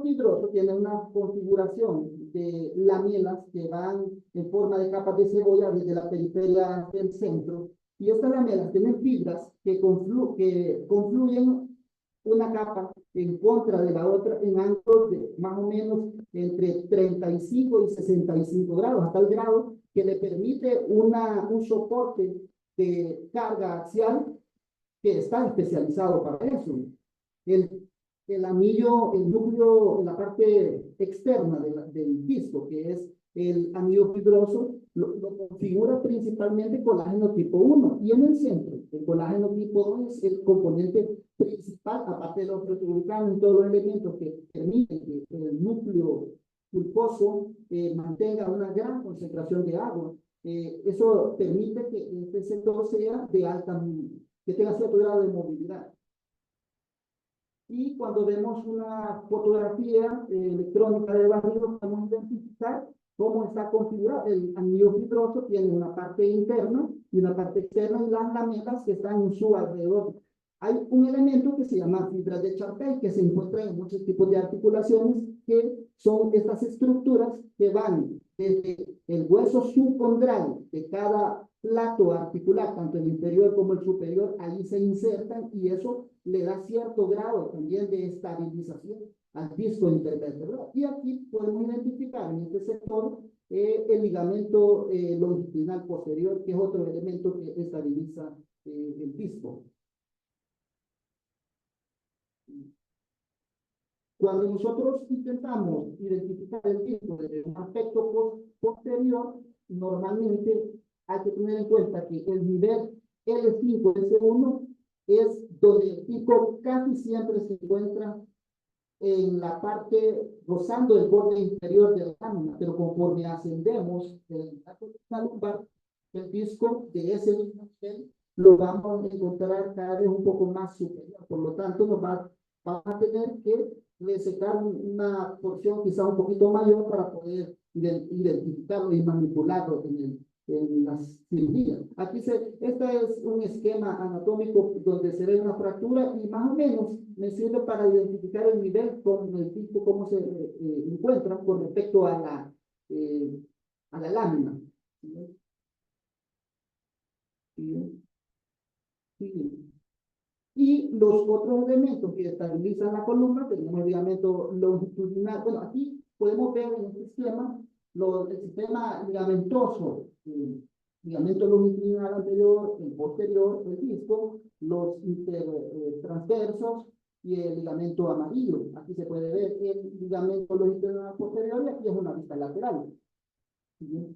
fibroso tiene una configuración de lamelas que van en forma de capas de cebolla desde la periferia del centro, y estas lamelas tienen fibras que confluyen una capa en contra de la otra en ángulos de más o menos entre 35 y 65 grados, a tal grado que le permite un soporte de carga axial que está especializado para eso. El anillo, el núcleo, la parte externa del disco, que es el anillo fibroso, lo configura principalmente colágeno tipo 1. Y en el centro, el colágeno tipo 2 es el componente principal, aparte de los proteoglicanos y todos los elementos que permiten que el núcleo pulposo mantenga una gran concentración de agua. Eso permite que este sector sea de que tenga cierto grado de movilidad. Y cuando vemos una fotografía electrónica de barrido, podemos identificar cómo está configurado. El anillo fibroso tiene una parte interna y una parte externa y las lamelas que están en su alrededor. Hay un elemento que se llama fibra de Charpey, que se encuentra en muchos tipos de articulaciones, que son estas estructuras que van desde el hueso subcondral de cada plato articular, tanto el inferior como el superior, ahí se insertan y eso le da cierto grado también de estabilización al disco intervertebral. Y aquí podemos identificar en este sector el ligamento longitudinal posterior, que es otro elemento que estabiliza el disco. Cuando nosotros intentamos identificar el disco desde un aspecto posterior, normalmente hay que tener en cuenta que el nivel L5, S1 es donde el disco casi siempre se encuentra en la parte rozando el borde inferior de la lámina, pero conforme ascendemos en la lumbar, el disco de ese mismo nivel lo vamos a encontrar cada vez un poco más superior. Por lo tanto, vamos a tener que resecar una porción quizá un poquito mayor para poder identificarlo y manipularlo en las cirugías. Aquí este es un esquema anatómico donde se ve una fractura y más o menos me sirve para identificar el nivel con el disco, cómo se encuentra con respecto a la lámina. ¿Sí? Sí. Y los otros elementos que estabilizan la columna, tenemos el ligamento longitudinal. Bueno, aquí podemos ver en este esquema el sistema ligamentoso, ligamento longitudinal anterior, el posterior, el disco, los transversos y el ligamento amarillo. Aquí se puede ver el ligamento longitudinal posterior y aquí es una vista lateral. ¿Sí?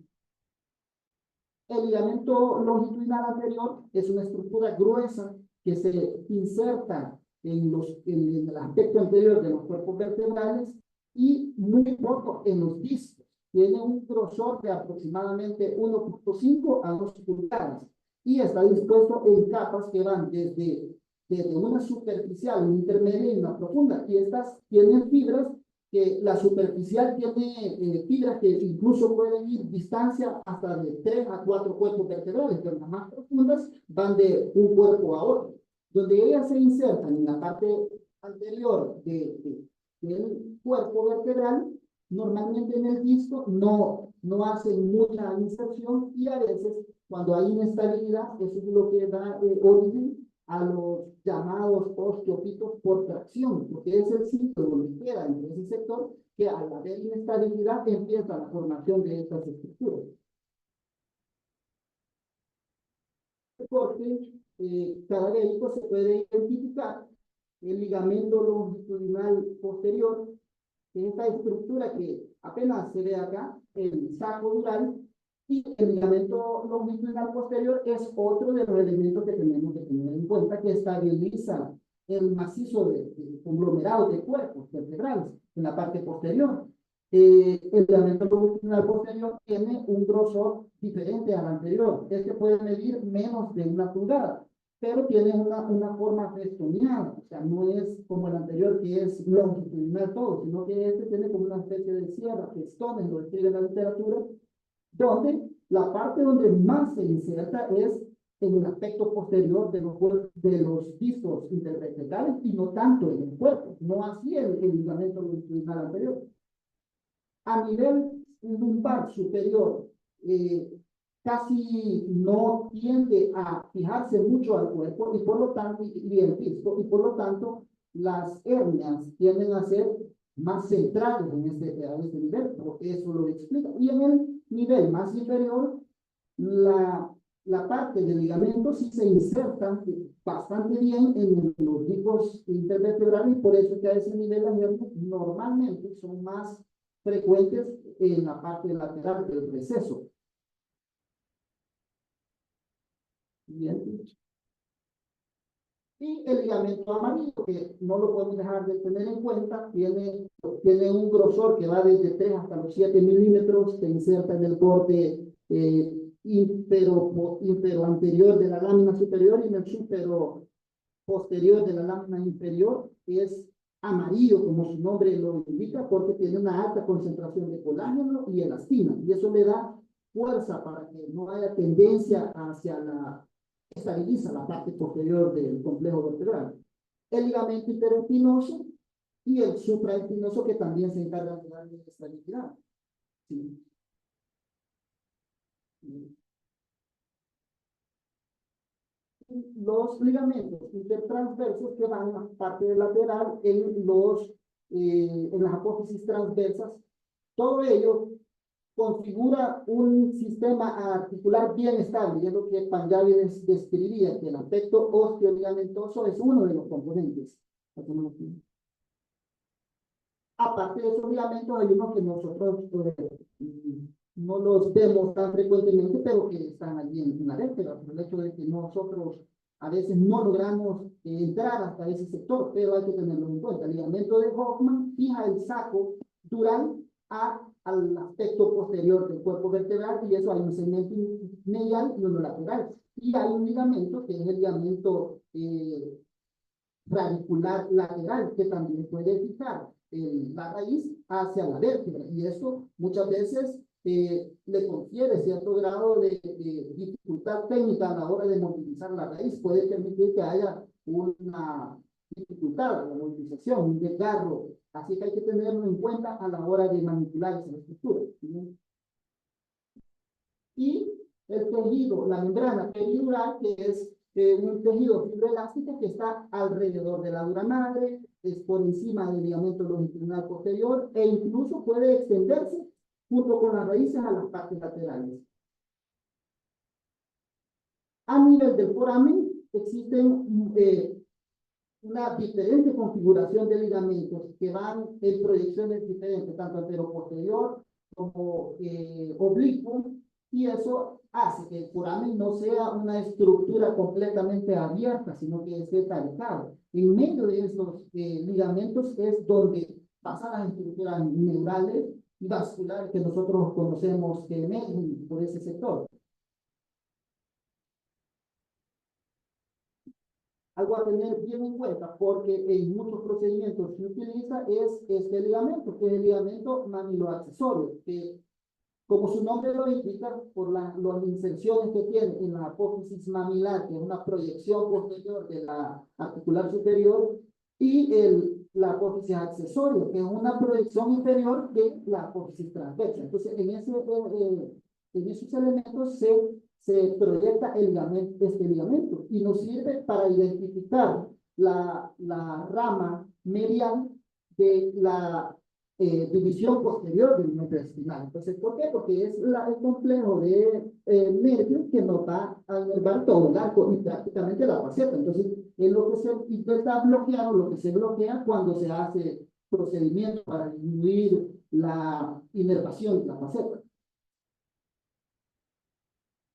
El ligamento longitudinal anterior es una estructura gruesa que se inserta en el aspecto anterior de los cuerpos vertebrales y muy poco en los discos. Tiene un grosor de aproximadamente 1.5 a 2 pulgadas y está dispuesto en capas que van desde una superficial, una intermedia y una profunda. Y estas tienen fibras que la superficial tiene fibras que incluso pueden ir distancia hasta de 3 a 4 cuerpos vertebrales, pero las más profundas van de un cuerpo a otro. Donde ellas se insertan en la parte anterior del cuerpo vertebral, normalmente en el disco no hacen mucha inserción y a veces cuando hay inestabilidad, eso es lo que da origen a los llamados osteopitos por tracción, porque es el sitio donde queda en ese sector que al haber inestabilidad empieza la formación de estas estructuras. Porque cadavérico se puede identificar el ligamento longitudinal posterior, que es esta estructura que apenas se ve acá, el saco dural, y el ligamento longitudinal posterior es otro de los elementos que tenemos que tener en cuenta que estabiliza el macizo de conglomerado de cuerpos vertebrales en la parte posterior. El ligamento longitudinal posterior tiene un grosor diferente al anterior. Este puede medir menos de 1 pulgada, pero tiene una forma festoneada. O sea, no es como el anterior que es longitudinal todo, sino que este tiene como una especie de sierra, festones, lo escribe en la literatura, donde la parte donde más se inserta es en el aspecto posterior de los discos intervertebrales y no tanto en el cuerpo, no así el ligamento longitudinal anterior. A nivel lumbar superior, casi no tiende a fijarse mucho al cuerpo y por lo tanto, y el disco, y por lo tanto, las hernias tienden a ser más centrales a este nivel, porque eso lo explica. Y en el nivel más inferior, la parte del ligamento sí se inserta bastante bien en los discos intervertebrales, y por eso que a ese nivel las hernias normalmente son más frecuentes en la parte lateral del receso. Bien. Y el ligamento amarillo, que no lo podemos dejar de tener en cuenta, tiene un grosor que va desde 3 hasta los 7 milímetros, se inserta en el corte ímpero anterior de la lámina superior y en el súpero posterior de la lámina inferior. Es amarillo, como su nombre lo indica, porque tiene una alta concentración de colágeno y elastina, y eso le da fuerza para que no haya tendencia hacia estabiliza la parte posterior del complejo vertebral. El ligamento interespinoso y el supraespinoso, que también se encarga de darle estabilidad. ¿Sí? Los ligamentos intertransversos que van a la parte lateral en las apófisis transversas, todo ello configura un sistema articular bien estable, y es lo que Panjabi describía, que el aspecto osteoligamentoso es uno de los componentes. Aparte de esos ligamentos, hay unos que nosotros no los vemos tan frecuentemente, pero que están allí en la vértebra, por el hecho de que nosotros a veces no logramos entrar hasta ese sector, pero hay que tenerlo en cuenta. El ligamento de Hoffman fija el saco dural al aspecto posterior del cuerpo vertebral, y eso hay un segmento medial y uno lateral. Y hay un ligamento que es el ligamento radicular lateral, que también puede fijar la raíz hacia la vértebra, y esto muchas veces le confiere cierto grado de dificultad técnica a la hora de movilizar la raíz. Puede permitir que haya una dificultad de la movilización, un desgarro, así que hay que tenerlo en cuenta a la hora de manipular esa estructura. Y el tejido, la membrana peridural, que es un tejido fibroelástico que está alrededor de la dura madre, es por encima del ligamento longitudinal posterior, e incluso puede extenderse junto con las raíces a las partes laterales. A nivel del foramen existen una diferente configuración de ligamentos que van en proyecciones diferentes, tanto antero-posterior como oblicuo, y eso hace que el foramen no sea una estructura completamente abierta, sino que esté tancado. En medio de estos ligamentos es donde pasan las estructuras neurales y vasculares que nosotros conocemos que emergen por ese sector. Algo a tener bien en cuenta, porque en muchos procedimientos se utiliza es este ligamento, que es el ligamento mamiloaccesorio, que como su nombre lo indica, por las inserciones que tiene en la apófisis mamilar, que es una proyección posterior de la articular superior, y la apófisis accesoria, que es una proyección inferior de la apófisis transversa. Entonces, en esos elementos se proyecta este ligamento, y nos sirve para identificar la rama medial de la división posterior del nervio espinal. Entonces, ¿por qué? Porque es el complejo de nervios que nos va a inervar todo el arco y prácticamente la faceta. Entonces, es lo que se intenta bloquear, o lo que se bloquea cuando se hace procedimiento para disminuir la inervación de la faceta.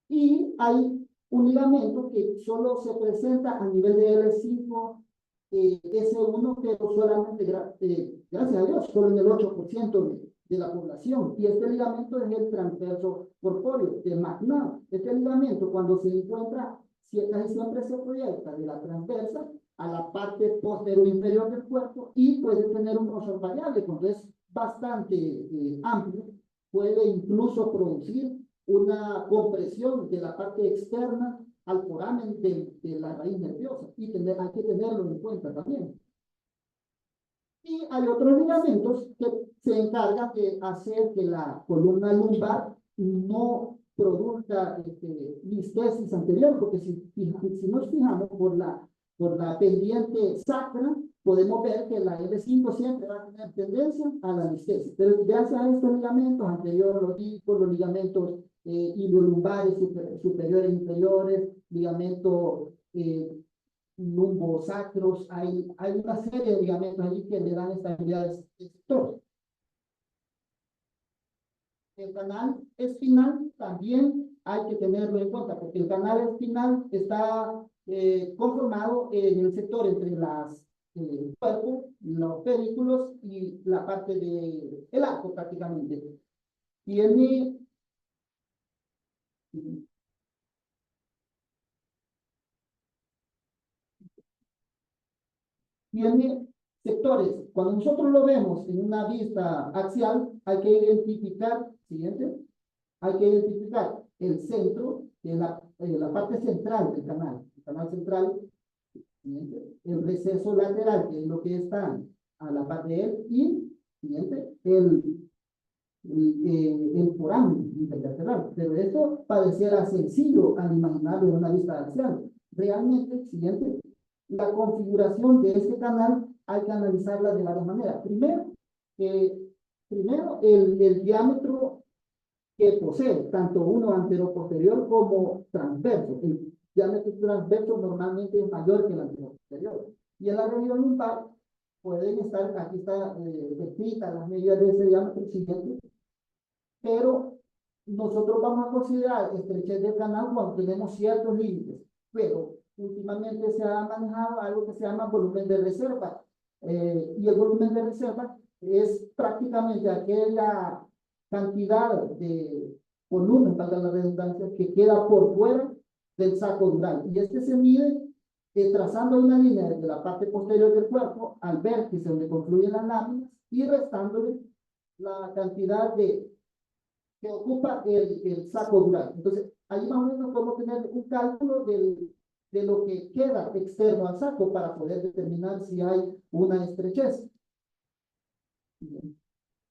Y hay un ligamento que solo se presenta a nivel de L5, S1, pero solamente, gracias a Dios, solo en el 8% de la población. Y este ligamento es el transverso corpóreo de McNabb. Este ligamento, cuando se encuentra, casi siempre se proyecta de la transversa a la parte posterior inferior del cuerpo, y puede tener un grosor variable. Cuando es bastante amplio, puede incluso producir una compresión de la parte externa al foramen de la raíz nerviosa, y hay que tenerlo en cuenta también. Y hay otros ligamentos que se encargan de hacer que la columna lumbar no produzca listesis anterior, porque si nos fijamos por la por la pendiente sacra, podemos ver que la L5 siempre va a tener tendencia a la anestesia. Pero gracias a estos ligamentos, anterior los ligamentos iliolumbares superiores e inferiores, ligamentos lumbosacros, hay una serie de ligamentos allí que le dan estabilidad a este sector. El canal espinal también hay que tenerlo en cuenta, porque el canal espinal está conformado en el sector entre el cuerpo, los pedículos y la parte del arco prácticamente. Tiene sectores. Cuando nosotros lo vemos en una vista axial, hay que identificar, siguiente, hay que identificar el centro, que es la parte central del canal, el canal central, siguiente, el receso lateral, que es lo que está a la par de él, y, siguiente, el foramen interlateral. Pero esto pareciera sencillo al imaginarlo en una vista axial. Realmente, siguiente, la configuración de este canal hay que analizarla de varias maneras. Primero, el diámetro que posee, tanto uno anteroposterior como transverso. El diámetro transverso normalmente es mayor que el anteroposterior. Y en la región lumbar pueden estar, aquí está descrita las medidas de ese diámetro siguiente, pero nosotros vamos a considerar estrechez del canal cuando tenemos ciertos límites, pero últimamente se ha manejado algo que se llama volumen de reserva, y el volumen de reserva es prácticamente aquella cantidad de volumen, para la redundancia, que queda por fuera del saco dural, y este se mide trazando una línea desde la parte posterior del cuerpo al vértice donde confluyen las láminas y restándole la cantidad que ocupa el saco dural. Entonces, ahí más o menos podemos tener un cálculo de lo que queda externo al saco para poder determinar si hay una estrechez.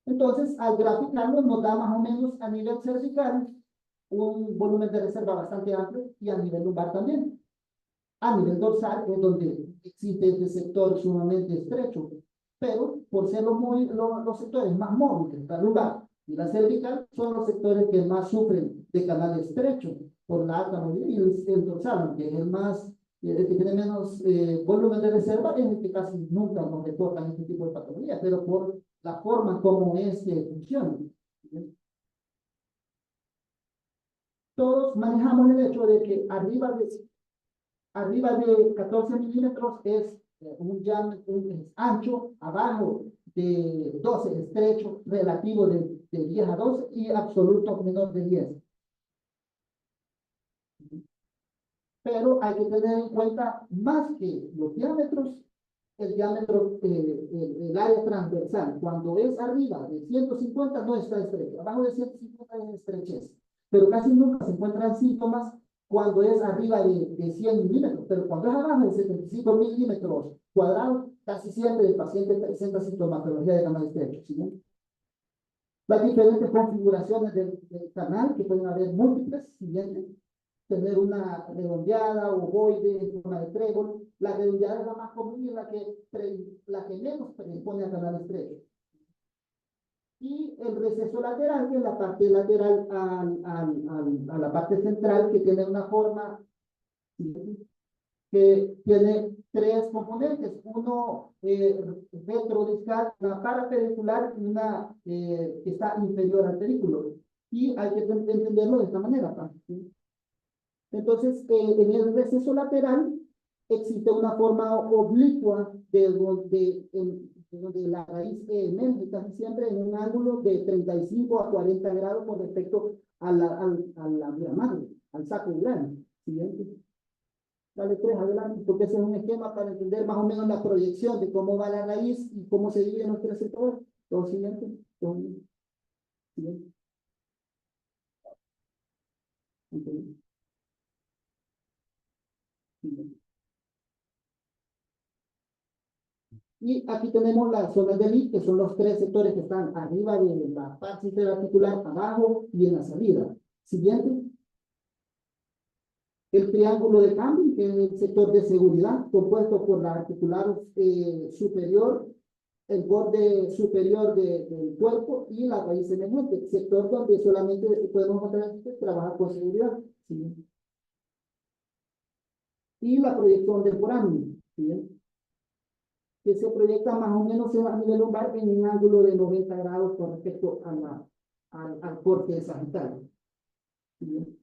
Entonces, al graficarlo nos da más o menos a nivel cervical un volumen de reserva bastante amplio y a nivel lumbar también. A nivel dorsal es donde existe este sector sumamente estrecho, pero por ser los sectores más móviles, la lumbar y la cervical, son los sectores que más sufren de canal estrecho por la alta movilidad, y el dorsal, aunque es el que tiene menos volumen de reserva, es el que casi nunca nos reportan este tipo de patologías, pero por la forma como es que funciona. Todos manejamos el hecho de que arriba de 14 milímetros es un ancho, abajo de 12 estrecho, relativo de 10 a 12 y absoluto menor de 10. Pero hay que tener en cuenta más que los diámetros, el diámetro, el área transversal. Cuando es arriba de 150 no está estrecho, abajo de 150 es estrechez, pero casi nunca se encuentran síntomas cuando es arriba de 100 milímetros, pero cuando es abajo de 75 milímetros cuadrados, casi siempre el paciente presenta sintomatología de canal estrecho. ¿Sí? Las diferentes configuraciones del canal, que pueden haber múltiples, siguiente, tener una redondeada, ovoide, en forma de trébol. La redondeada es la más común y la que menos predispone a canal estrecho. Y el receso lateral, que es la parte lateral a la parte central, que tiene una forma que tiene tres componentes: uno retrodiscal, una parapedicular y una que está inferior al pedículo. Y hay que entenderlo de esta manera. ¿Sí? Entonces, en el receso lateral existe una forma oblicua donde la raíz emerge casi siempre en un ángulo de 35 a 40 grados con respecto a la madre, al saco dural. Siguiente. Dale 3, adelante, porque ese es un esquema para entender más o menos la proyección de cómo va la raíz y cómo se divide en los tres sectores. Todo siguiente. Siguiente. Okay. Siguiente. Y aquí tenemos las zonas de Lee, que son los tres sectores que están arriba de la parte interarticular, abajo y en la salida. Siguiente. El triángulo de cambio, que es el sector de seguridad, compuesto por la articular superior, el borde superior del cuerpo y la raíz emergente, sector donde solamente podemos encontrar trabajar con seguridad. ¿Sí? Y la proyección del foramen, ¿sí? Que se proyecta más o menos a nivel lumbar en un ángulo de 90 grados con respecto al corte sagital. ¿Sí?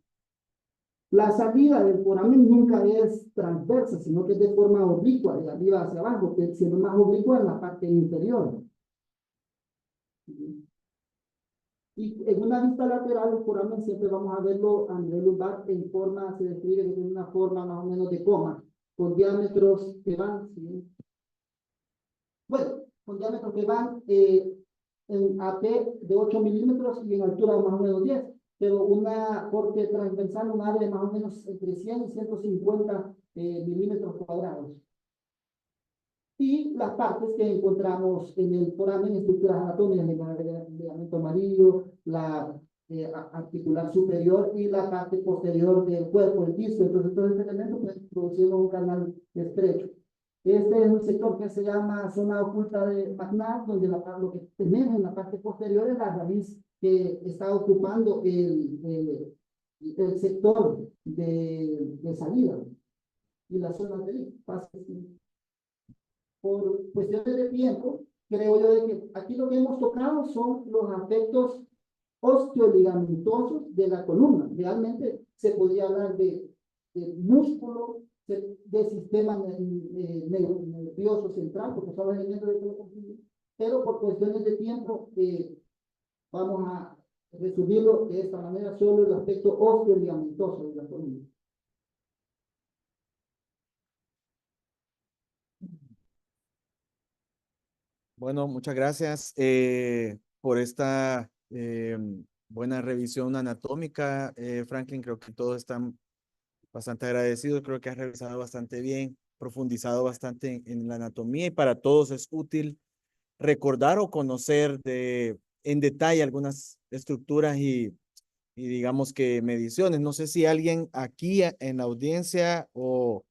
La salida del foramen nunca es transversa, sino que es de forma oblicua, de arriba hacia abajo, siendo más oblicua en la parte inferior. ¿Sí? Y en una vista lateral, el foramen siempre vamos a verlo a nivel lumbar en forma, se describe en una forma más o menos de coma, con diámetros que van, ¿sí? Bueno, con diámetros que van en AP de 8 milímetros y en altura más o menos 10, pero una corte transversal, un área de más o menos entre 100 y 150 milímetros cuadrados. Y las partes que encontramos en el foramen, estructuras anatómicas, el ligamento amarillo, la articular superior y la parte posterior del cuerpo, el disco. Entonces, todos estos elementos pues, producimos un canal estrecho. Este es un sector que se llama zona oculta de Magnar, donde lo que tenemos en la parte posterior es la raíz que está ocupando el sector de salida y la zona de pases. Por cuestiones de tiempo, creo yo de que aquí lo que hemos tocado son los aspectos osteoligamentosos de la columna. Realmente se podría hablar de músculo, de sistema nervioso central, porque son los elementos de todo, pero por cuestiones de tiempo vamos a resumirlo de esta manera, solo el aspecto osteoligamentoso de la columna. Bueno, muchas gracias por esta buena revisión anatómica, Franklin. Creo que todos están bastante agradecidos. Creo que has revisado bastante bien, profundizado bastante en la anatomía y para todos es útil recordar o conocer en detalle algunas estructuras y digamos que mediciones. No sé si alguien aquí en la audiencia o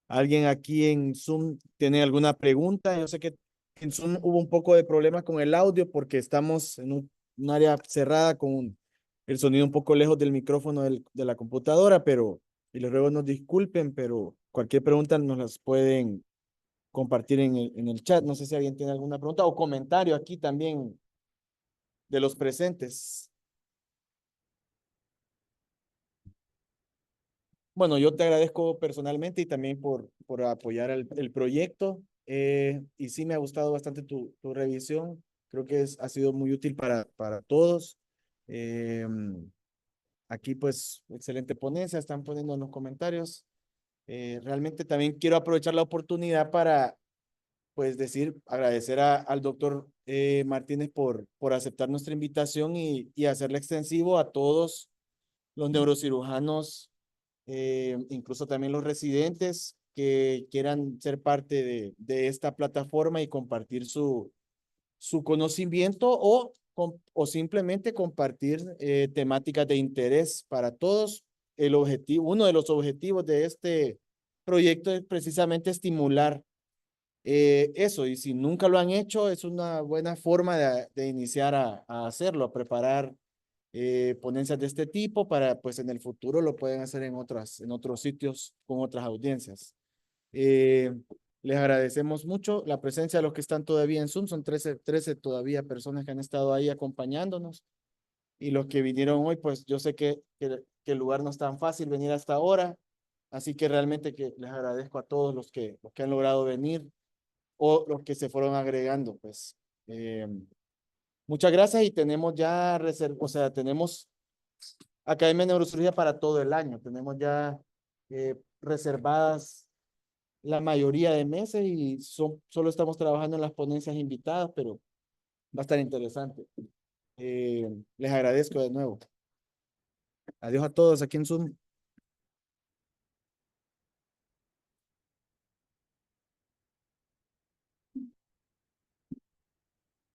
alguien aquí en Zoom tiene alguna pregunta. Yo sé que en Zoom hubo un poco de problemas con el audio porque estamos en un área cerrada con el sonido un poco lejos del micrófono de la computadora, pero, y les ruego nos disculpen, pero cualquier pregunta nos las pueden compartir en el chat. No sé si alguien tiene alguna pregunta o comentario aquí también de los presentes. Bueno, yo te agradezco personalmente y también por apoyar el proyecto. Y sí me ha gustado bastante tu revisión. Creo que ha sido muy útil para todos. Aquí pues excelente ponencia, están poniendo en los comentarios. Realmente también quiero aprovechar la oportunidad para pues agradecer al doctor Martínez por aceptar nuestra invitación y hacerle extensivo a todos los neurocirujanos, incluso también los residentes que quieran ser parte de esta plataforma y compartir su conocimiento o simplemente compartir temáticas de interés para todos. Uno de los objetivos de este proyecto es precisamente estimular eso, y si nunca lo han hecho, es una buena forma de iniciar a hacerlo, a preparar ponencias de este tipo para, pues en el futuro lo pueden hacer en otros sitios con otras audiencias. Les agradecemos mucho la presencia de los que están todavía en Zoom, son 13 todavía personas que han estado ahí acompañándonos, y los que vinieron hoy, pues yo sé que el lugar no es tan fácil venir hasta ahora, así que realmente que les agradezco a todos los que han logrado venir o los que se fueron agregando, pues. Muchas gracias y tenemos ya o sea, tenemos Academia de Neurocirugía para todo el año. Tenemos ya reservadas la mayoría de meses y solo estamos trabajando en las ponencias invitadas, pero va a estar interesante. Les agradezco de nuevo. Adiós a todos aquí en Zoom.